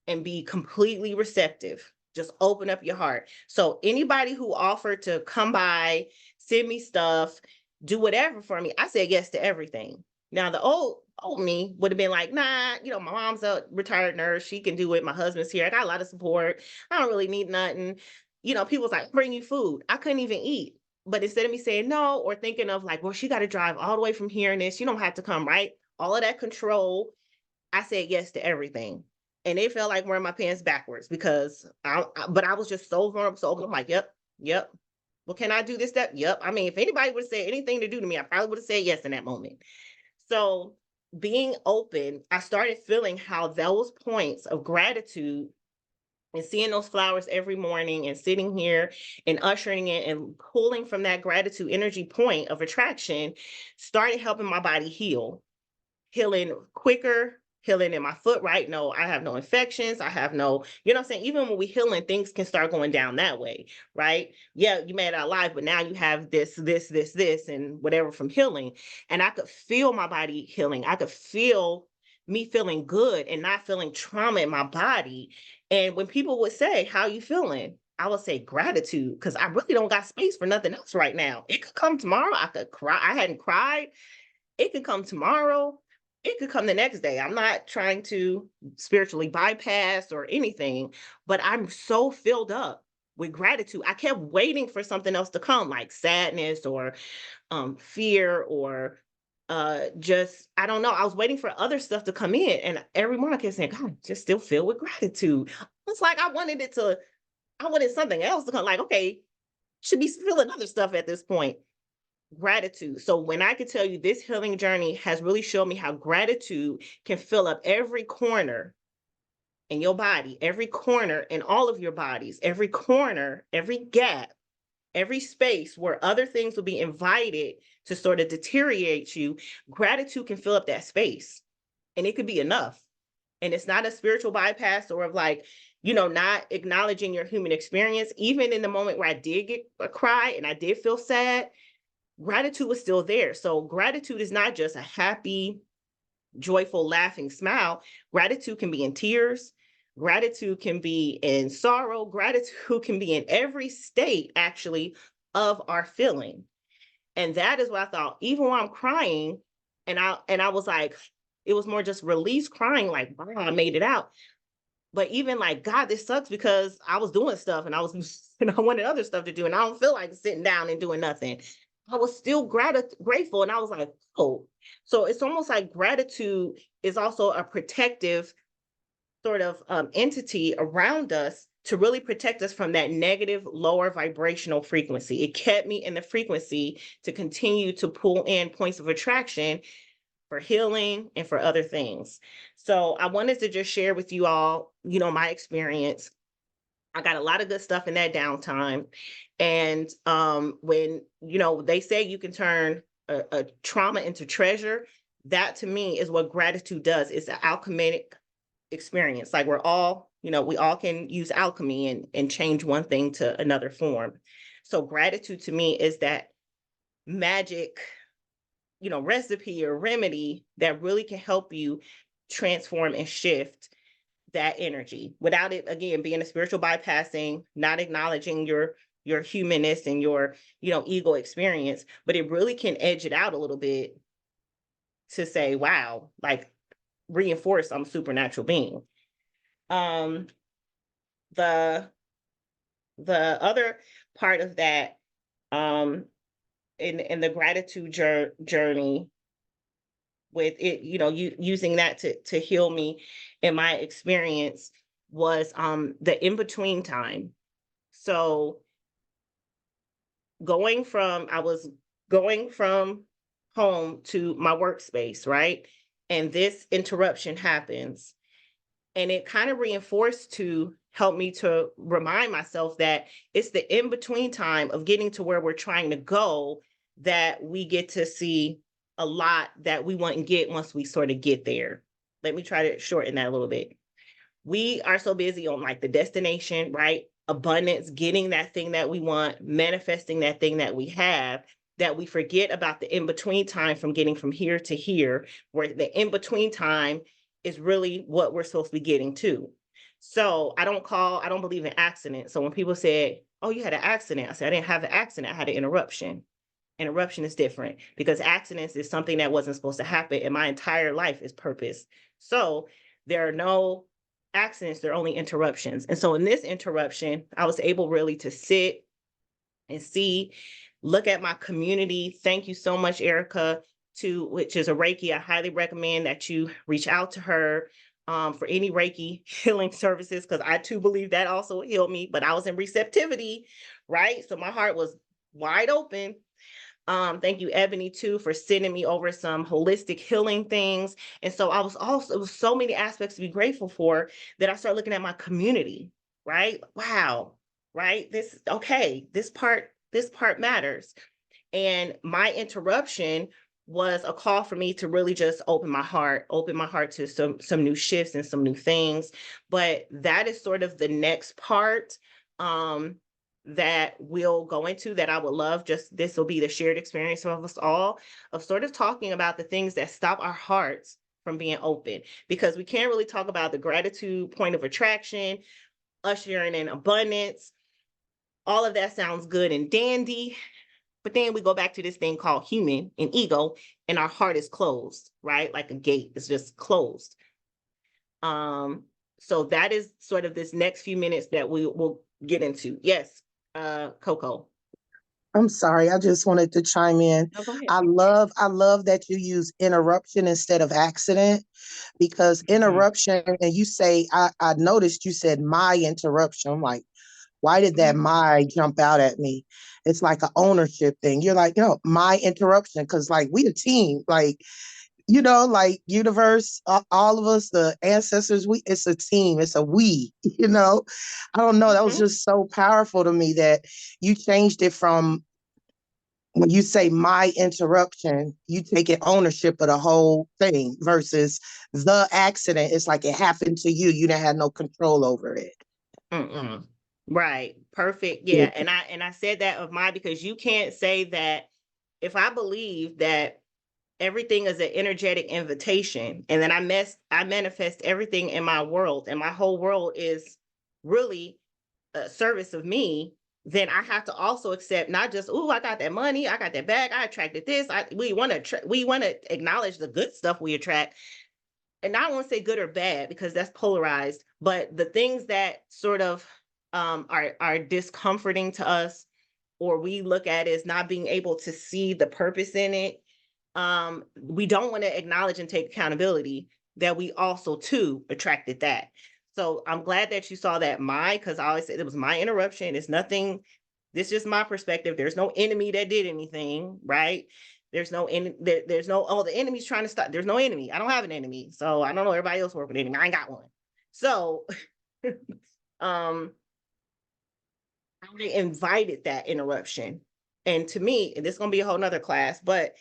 and be completely receptive. Just open up your heart. So anybody who offered to come by, send me stuff, do whatever for me, I said yes to everything. Now the old me would have been like, nah, my mom's a retired nurse. She can do it. My husband's here. I got a lot of support. I don't really need nothing. People's like, bring you food. I couldn't even eat. But instead of me saying no, or thinking of like, well, she got to drive all the way from here and this, you don't have to come, right? All of that control, I said yes to everything. And it felt like wearing my pants backwards because but I was just so vulnerable. So I'm like, yep. Well, can I do this, that? Yep. I mean, if anybody would say anything to do to me, I probably would have said yes in that moment. So being open, I started feeling how those points of gratitude and seeing those flowers every morning and sitting here and ushering it and pulling from that gratitude energy point of attraction started helping my body healing quicker, healing in my foot, right? No, I have no infections. I have no, what I'm saying? Even when we healing, things can start going down that way, right? Yeah, you made it alive, but now you have this, and whatever from healing. And I could feel my body healing. I could feel me feeling good and not feeling trauma in my body. And when people would say, how you feeling? I would say gratitude, because I really don't got space for nothing else right now. It could come tomorrow. I could cry. I hadn't cried. It could come tomorrow. It could come the next day. I'm not trying to spiritually bypass or anything, but I'm so filled up with gratitude. I kept waiting for something else to come, like sadness or fear or just, I don't know. I was waiting for other stuff to come in. And every morning I kept saying, God, just still filled with gratitude. It's like I wanted something else to come. Like, okay, should be feeling other stuff at this point. Gratitude. So when I could tell you, this healing journey has really shown me how gratitude can fill up every corner in your body, every corner in all of your bodies, every corner, every gap, every space where other things will be invited to sort of deteriorate you. Gratitude can fill up that space, and it could be enough. And it's not a spiritual bypass or of like, not acknowledging your human experience. Even in the moment where I did get a cry and I did feel sad, gratitude was still there. So gratitude is not just a happy, joyful, laughing smile. Gratitude can be in tears. Gratitude can be in sorrow. Gratitude can be in every state, actually, of our feeling. And that is what I thought, even when I'm crying, and I was like, it was more just release crying, like, wow, I made it out. But even like, God, this sucks because I was doing stuff and I wanted other stuff to do. And I don't feel like sitting down and doing nothing. I was still grateful. And I was like, oh, so it's almost like gratitude is also a protective sort of entity around us to really protect us from that negative, lower vibrational frequency. It kept me in the frequency to continue to pull in points of attraction for healing and for other things. So I wanted to just share with you all, my experience. I got a lot of good stuff in that downtime. And when, they say you can turn a trauma into treasure, that to me is what gratitude does. It's an alchemic experience. Like we're all, we all can use alchemy and change one thing to another form. So gratitude to me is that magic, recipe or remedy that really can help you transform and shift that energy without it, again, being a spiritual bypassing, not acknowledging your humanness and your, ego experience, but it really can edge it out a little bit to say, wow, like reinforce I'm a supernatural being. The other part of that, in the gratitude journey with it, using that to heal me in my experience was the in-between time. So I was going from home to my workspace, right? And this interruption happens. And it kind of reinforced to help me to remind myself that it's the in-between time of getting to where we're trying to go that we get to see a lot that we wouldn't get once we sort of get there. Let me try to shorten that a little bit. We are so busy on like the destination, right? Abundance, getting that thing that we want, manifesting that thing that we have, that we forget about the in-between time from getting from here to here, where the in-between time is really what we're supposed to be getting to. So I don't believe in accidents. So when people say, oh, you had an accident, I said, I didn't have an accident, I had an interruption. Interruption is different because accidents is something that wasn't supposed to happen, and my entire life is purpose. So there are no accidents, there are only interruptions. And so in this interruption, I was able really to sit and see, look at my community. Thank you so much, Erica, which is a Reiki. I highly recommend that you reach out to her for any Reiki healing services, because I too believe that also healed me, but I was in receptivity, right? So my heart was wide open. Thank you, Ebony, too, for sending me over some holistic healing things. And so it was so many aspects to be grateful for that I started looking at my community, right? Wow, right? This part matters. And my interruption was a call for me to really just open my heart to some new shifts and some new things. But that is sort of the next part that we'll go into, that I would love, this will be the shared experience of us all, of sort of talking about the things that stop our hearts from being open, because we can't really talk about the gratitude point of attraction, ushering in abundance. All of that sounds good and dandy, but then we go back to this thing called human and ego, and our heart is closed, right? Like a gate, it's just closed. So that is sort of this next few minutes that we will get into. Yes, Coco. I'm sorry, I just wanted to chime in. No, go ahead. I love that you use interruption instead of accident, because interruption, and you say, I noticed you said my interruption. I'm like, why did that my jump out at me? It's like an ownership thing. You're like, my interruption, because like we a team, like, like universe, all of us, the ancestors, it's a team, it's a we, I don't know. That was just so powerful to me that you changed it from, when you say my interruption, you take it ownership of the whole thing versus the accident. It's like it happened to you. You didn't have no control over it. Right. Perfect. Yeah. And I said that of mine, because you can't say that if I believe that everything is an energetic invitation, and then I manifest everything in my world, and my whole world is really a service of me, then I have to also accept not just, oh, I got that money, I got that bag, I attracted this. We want to acknowledge the good stuff we attract. And I don't want to say good or bad, because that's polarized, but the things that sort of are discomforting to us, or we look at as not being able to see the purpose in it, we don't want to acknowledge and take accountability that we also too attracted that. So I'm glad that you saw that because I always said it was my interruption. It's nothing. This is my perspective. There's no enemy that did anything, right? There's no there's no, oh, the enemy's trying to stop. There's no enemy. I don't have an enemy. So I don't know, everybody else work with enemy. I ain't got one. So I invited that interruption. And to me, and this is gonna be a whole nother class, but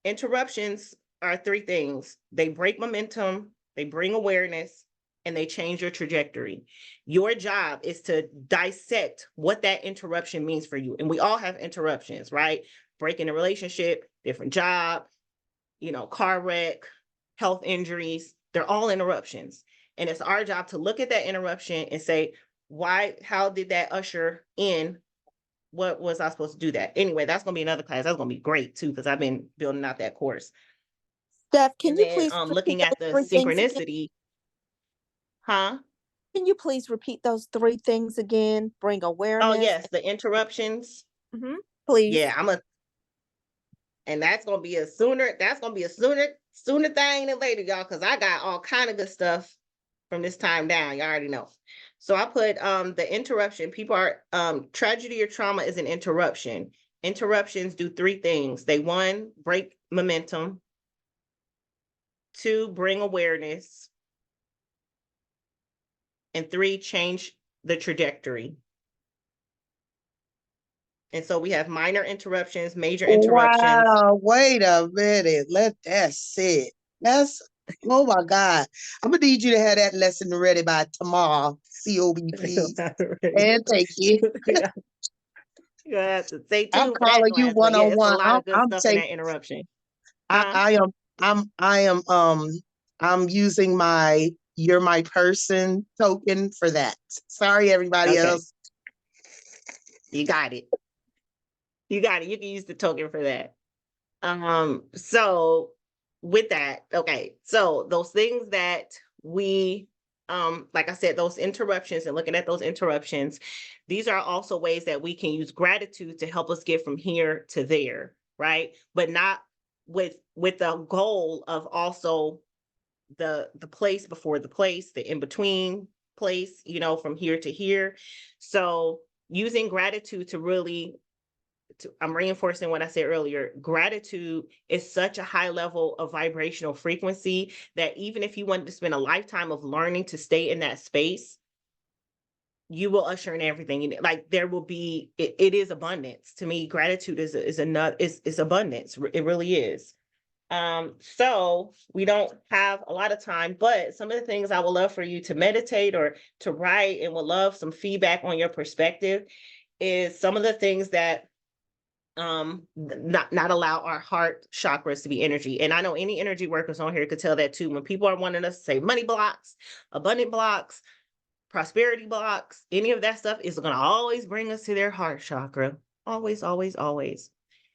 interruptions are three things. They break momentum, they bring awareness, and they change your trajectory. Your job is to dissect what that interruption means for you. And we all have interruptions, right? Breaking a relationship, different job, car wreck, health injuries, they're all interruptions. And it's our job to look at that interruption and say, how did that usher in? What was I supposed to do that? Anyway, that's going to be another class. That's going to be great too, because I've been building out that course. Steph, can And you then please looking at the three things again? synchronicity, huh? Can you please repeat those three things again? Bring Oh, awareness. yes, the interruptions. Please. Yeah, and that's gonna be a sooner thing than later, y'all, because I got all kind of good stuff from this time down. You already know. So I put the interruption. People are tragedy or trauma is an interruption. Interruptions do three things. They, one, break momentum. Two, bring awareness. And three, change the trajectory. And so we have minor interruptions, major interruptions. Wow, wait a minute. Let that sit. Oh my God. I'm gonna need you to have that lesson ready by tomorrow. COB, please. And thank you. You have to stay tuned I'm for that calling you class. But yeah, it's a one-on-one. lot of good I'm stuff in taking. that interruption. I'm using my "You're My Person" token for that. Sorry, everybody else. You got it. You got it. You can use the token for that. So with that, okay. So those things that we, like I said, those interruptions and looking at those interruptions, these are also ways that we can use gratitude to help us get from here to there, right? But not with the goal of also the place before the place, the in-between place, from here to here. So using gratitude to really, I'm reinforcing what I said earlier. Gratitude is such a high level of vibrational frequency that even if you wanted to spend a lifetime of learning to stay in that space, you will usher in everything. Like there will be, it is abundance. To me, gratitude is abundance. It really is. So we don't have a lot of time, but some of the things I would love for you to meditate or to write, and would love some feedback on your perspective, is some of the things that not allow our heart chakras to be energy. And I know any energy workers on here could tell that too. When people are wanting us to say money blocks, abundant blocks, prosperity blocks, any of that stuff is going to always bring us to their heart chakra. Always, always, always.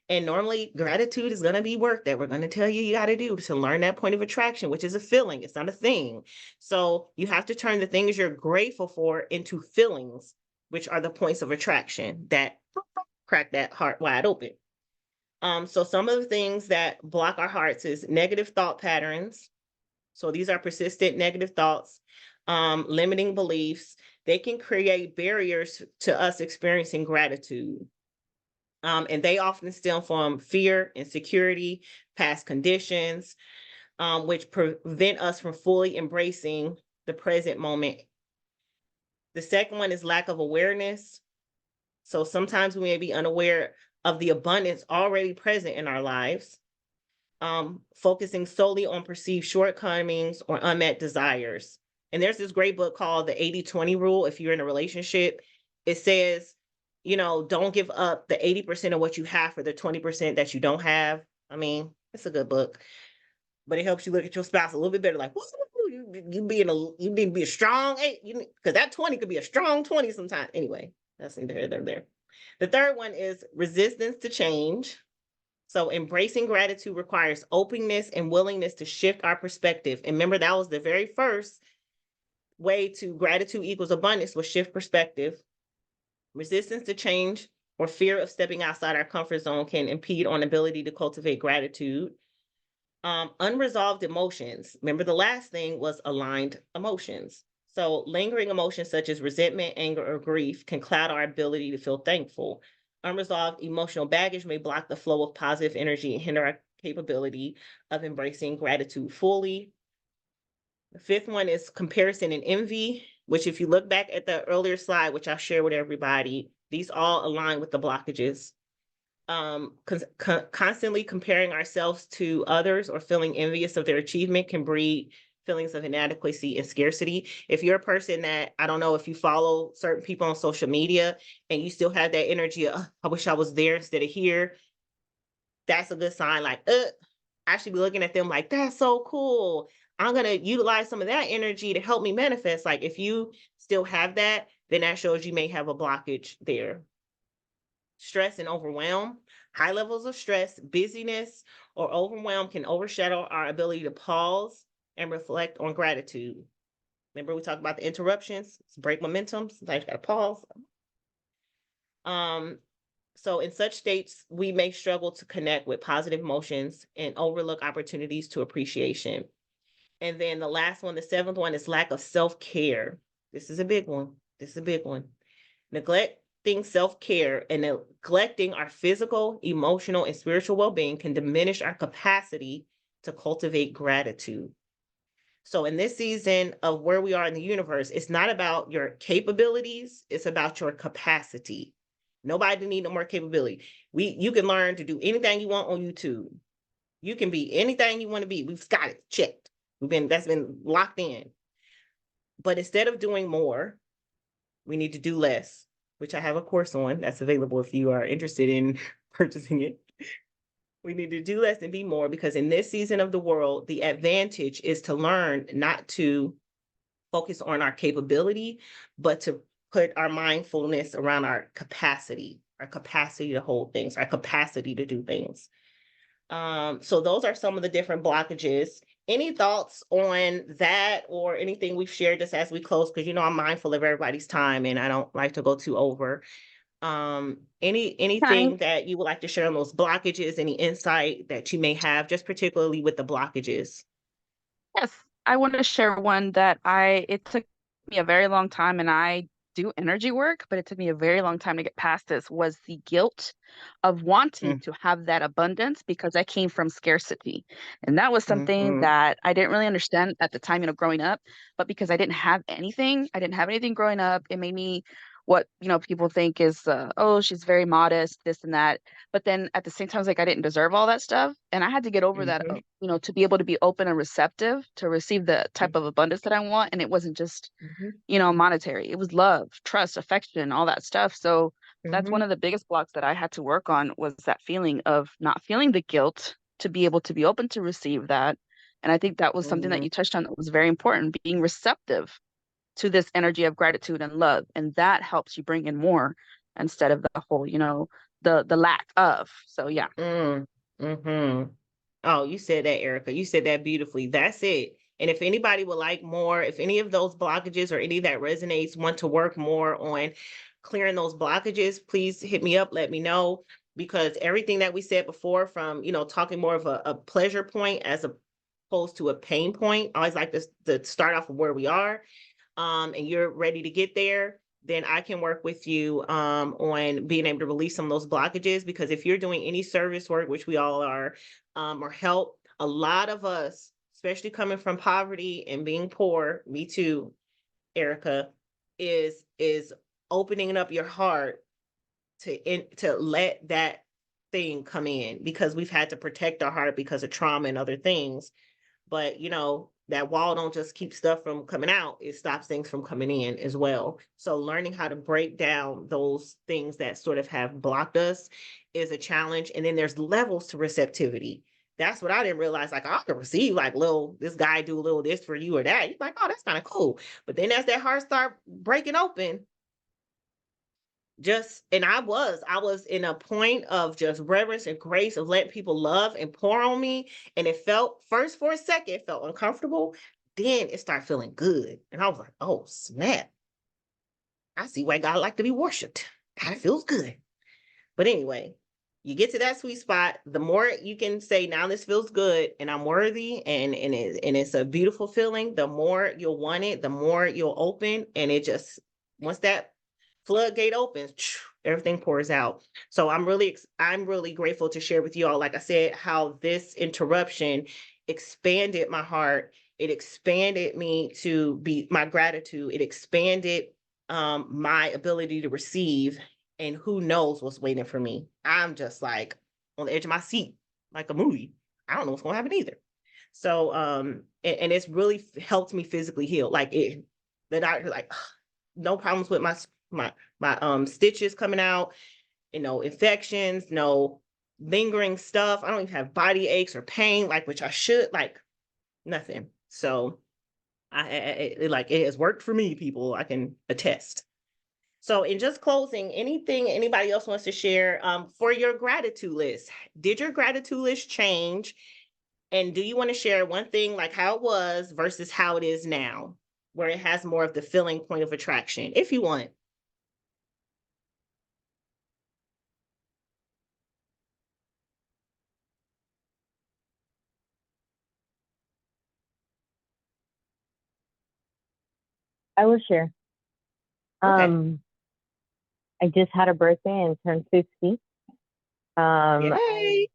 And normally gratitude is going to be work that we're going to tell you got to do to learn that point of attraction, which is a feeling. It's not a thing. So you have to turn the things you're grateful for into feelings, which are the points of attraction that crack that heart wide open. So some of the things that block our hearts is negative thought patterns. So these are persistent negative thoughts, limiting beliefs. They can create barriers to us experiencing gratitude. And they often stem from fear, insecurity, past conditions, which prevent us from fully embracing the present moment. The second one is lack of awareness. So sometimes we may be unaware of the abundance already present in our lives, focusing solely on perceived shortcomings or unmet desires. And there's this great book called the 80-20 rule. If you're in a relationship, it says, don't give up the 80% of what you have for the 20% that you don't have. I mean, it's a good book, but it helps you look at your spouse a little bit better. Like, you need to be a strong 8, because that 20 could be a strong 20 sometimes. Anyway, that's neither here nor there. The third one is resistance to change. So embracing gratitude requires openness and willingness to shift our perspective. And remember, that was the very first way to gratitude equals abundance, was shift perspective. Resistance to change or fear of stepping outside our comfort zone can impede on ability to cultivate gratitude. Unresolved emotions. Remember, the last thing was aligned emotions. So lingering emotions such as resentment, anger, or grief can cloud our ability to feel thankful. Unresolved emotional baggage may block the flow of positive energy and hinder our capability of embracing gratitude fully. The fifth one is comparison and envy, which if you look back at the earlier slide, which I'll share with everybody, these all align with the blockages. Constantly comparing ourselves to others or feeling envious of their achievement can breed feelings of inadequacy and scarcity. If you're a person that, I don't know if you follow certain people on social media and you still have that energy of, I wish I was there instead of here, that's a good sign. Like, I should be looking at them like, that's so cool. I'm going to utilize some of that energy to help me manifest. Like, if you still have that, then that shows you may have a blockage there. Stress and overwhelm. High levels of stress, busyness, or overwhelm can overshadow our ability to pause and reflect on gratitude. Remember, we talked about the interruptions, break momentum. Sometimes you got to pause. So in such states, we may struggle to connect with positive emotions and overlook opportunities to appreciation. And then the last one, the seventh one, is lack of self-care. This is a big one. Neglecting self-care and neglecting our physical, emotional, and spiritual well-being can diminish our capacity to cultivate gratitude. So in this season of where we are in the universe, it's not about your capabilities, it's about your capacity. Nobody need no more capability. You can learn to do anything you want on YouTube. You can be anything you want to be. We've got it checked. That's been locked in. But instead of doing more, we need to do less, which I have a course on that's available if you are interested in purchasing it. We need to do less and be more, because in this season of the world, the advantage is to learn not to focus on our capability, but to put our mindfulness around our capacity to hold things, our capacity to do things. So those are some of the different blockages. Any thoughts on that or anything we've shared just as we close? Because, I'm mindful of everybody's time and I don't like to go too over. Anything that you would like to share on those blockages, any insight that you may have, just particularly with the blockages? Yes, I want to share one that it took me a very long time, and I do energy work, but it took me a very long time to get past this, was the guilt of wanting to have that abundance because I came from scarcity. And that was something that I didn't really understand at the time, growing up, but because I didn't have anything growing up, it made me what, people think is, oh, she's very modest, this and that. But then at the same time, it's like I didn't deserve all that stuff. And I had to get over that, to be able to be open and receptive to receive the type of abundance that I want. And it wasn't just, monetary. It was love, trust, affection, all that stuff. So that's one of the biggest blocks that I had to work on, was that feeling of not feeling the guilt to be able to be open to receive that. And I think that was something that you touched on that was very important, being receptive to this energy of gratitude and love. And that helps you bring in more instead of the whole, the lack of. So yeah. Oh, you said that, Erica. You said that beautifully. That's it. And if anybody would like more, if any of those blockages or any that resonates, want to work more on clearing those blockages, please hit me up, let me know, because everything that we said before, from, talking more of a pleasure point as opposed to a pain point, I always like to start off of where we are, and you're ready to get there, then I can work with you on being able to release some of those blockages. Because if you're doing any service work, which we all are, or help, a lot of us, especially coming from poverty and being poor, me too, Erica, is opening up your heart to let that thing come in, because we've had to protect our heart because of trauma and other things. But that wall don't just keep stuff from coming out, it stops things from coming in as well. So learning how to break down those things that sort of have blocked us is a challenge. And then there's levels to receptivity. That's what I didn't realize. Like, I could receive like this guy do a little this for you or that. You're like, oh, that's kind of cool. But then as that heart start breaking open, and I was in a point of just reverence and grace of letting people love and pour on me. And it felt, first for a second, it felt uncomfortable. Then it started feeling good. And I was like, oh, snap. I see why God like to be worshiped. God, it feels good. But anyway, you get to that sweet spot, the more you can say, now this feels good and I'm worthy and it's a beautiful feeling, the more you'll want it, the more you'll open. And it just, once that floodgate opens, everything pours out. So I'm really grateful to share with you all, like I said, how this interruption expanded my heart. It expanded me to be my gratitude. It expanded my ability to receive, and who knows what's waiting for me. I'm just like on the edge of my seat, like a movie. I don't know what's gonna happen either. So and it's really helped me physically heal. Like the doctor, like no problems with my stitches coming out, infections, no lingering stuff. I don't even have body aches or pain, like, which I should, like, nothing. So it has worked for me, people. I can attest. So in just closing, anything anybody else wants to share for your gratitude list? Did your gratitude list change? And do you want to share one thing, like how it was versus how it is now, where it has more of the feeling point of attraction, if you want? I will share. Okay. I just had a birthday and turned 50. Yay.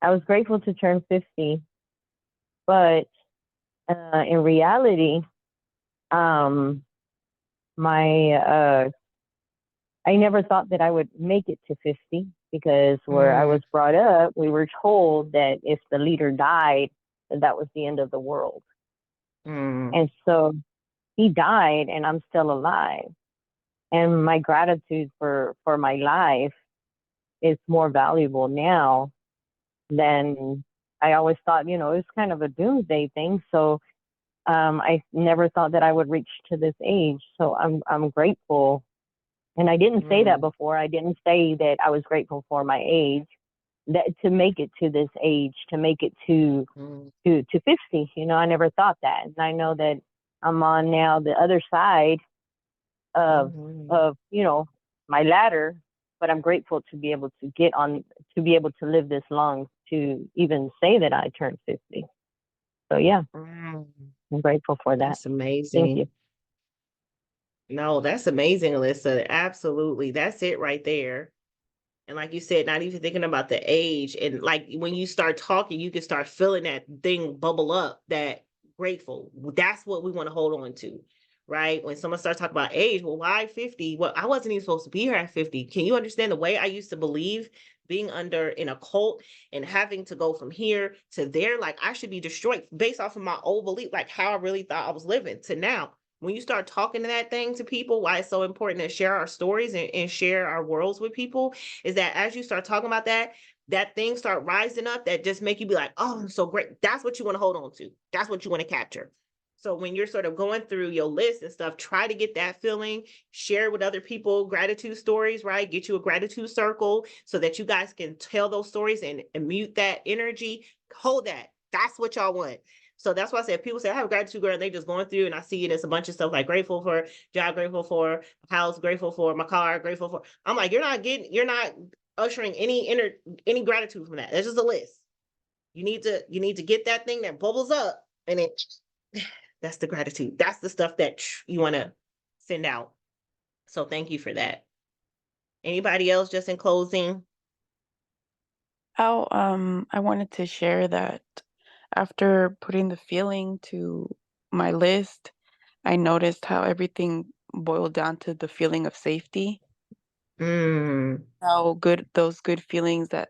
I was grateful to turn 50, but in reality, my I never thought that I would make it to 50, because where I was brought up, we were told that if the leader died, that was the end of the world. And so he died and I'm still alive. And my gratitude for my life is more valuable now than I always thought. It was kind of a doomsday thing. So I never thought that I would reach to this age. So I'm grateful. And I didn't say that before. I didn't say that I was grateful for my age, that to make it to this age, to make it to 50. I never thought that. And I know that I'm on now the other side of my ladder, but I'm grateful to be able to to be able to live this long to even say that I turned 50. So yeah, I'm grateful for that. That's amazing. Thank you. No, that's amazing, Alyssa. Absolutely. That's it right there. And like you said, not even thinking about the age. And like when you start talking, you can start feeling that thing bubble up, that grateful. That's what we want to hold on to, right? When someone starts talking about age, well, why 50? Well, I wasn't even supposed to be here at 50. Can you understand the way I used to believe, being under in a cult and having to go from here to there? Like I should be destroyed based off of my old belief, like how I really thought I was living, to now. When you start talking to that thing to people, why it's so important to share our stories and share our worlds with people, is that as you start talking about that thing start rising up, that just make you be like, oh, I'm so great. That's what you want to hold on to. That's what you want to capture. So when you're sort of going through your list and stuff, try to get that feeling, share with other people gratitude stories, right? Get you a gratitude circle so that you guys can tell those stories and mute that energy. Hold that. That's what y'all want. So that's why I said, people say, I have a gratitude girl, and they just going through, and I see it as a bunch of stuff like grateful for job, grateful for house, grateful for my car, grateful for. I'm like, you're not ushering any gratitude from that. That's just a list. You need to get that thing that bubbles up, and that's the gratitude. That's the stuff that you want to send out. So thank you for that. Anybody else, just in closing? I wanted to share that after putting the feeling to my list, I noticed how everything boiled down to the feeling of safety. How good those good feelings that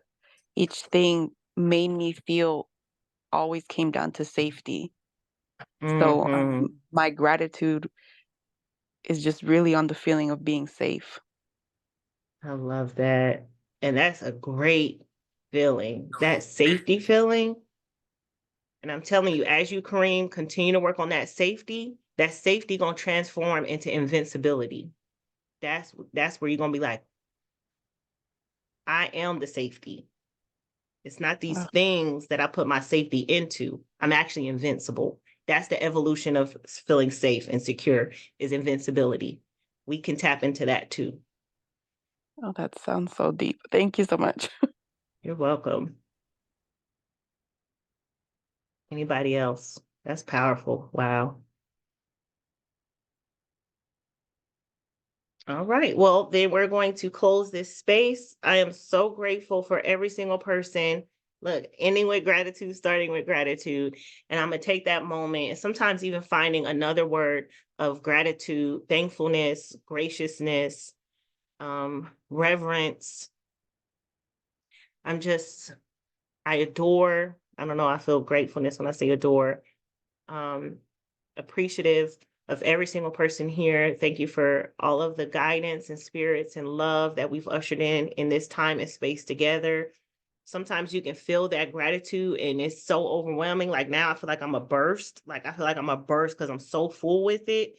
each thing made me feel always came down to safety. So my gratitude is just really on the feeling of being safe. I love that. And that's a great feeling, that safety feeling. And I'm telling you, as you, Kareem, continue to work on that safety gonna transform into invincibility. That's where you're gonna be like, I am the safety. It's not these things that I put my safety into. I'm actually invincible. That's the evolution of feeling safe and secure, is invincibility. We can tap into that too. Oh, that sounds so deep. Thank you so much. You're welcome. Anybody else? That's powerful. Wow. All right. Well, then we're going to close this space. I am so grateful for every single person. Look, ending with gratitude, starting with gratitude. And I'm going to take that moment and sometimes even finding another word of gratitude, thankfulness, graciousness, reverence. I adore, I don't know, I feel gratefulness when I say adore. Appreciative of every single person here. Thank you for all of the guidance and spirits and love that we've ushered in this time and space together. Sometimes you can feel that gratitude and it's so overwhelming. Like now I feel like I'm a burst. Like I feel like I'm a burst because I'm so full with it.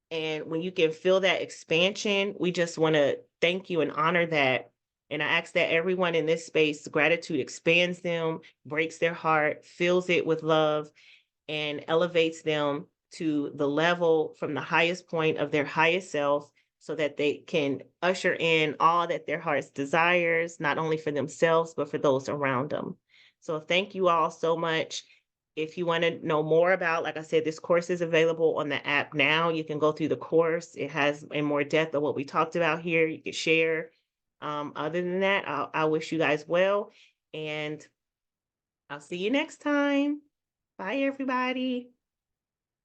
And when you can feel that expansion, we just want to thank you and honor that. And I ask that everyone in this space, gratitude expands them, breaks their heart, fills it with love, and elevates them to the level from the highest point of their highest self so that they can usher in all that their hearts desires, not only for themselves, but for those around them. So thank you all so much. If you want to know more about, like I said, this course is available on the app now. You can go through the course. It has in more depth of what we talked about here. You can share. Other than that, I wish you guys well, and I'll see you next time. Bye, everybody.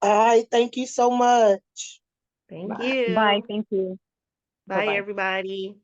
All right. Thank you so much. Thank Bye. you. Bye. Thank you. Bye, Bye-bye. everybody.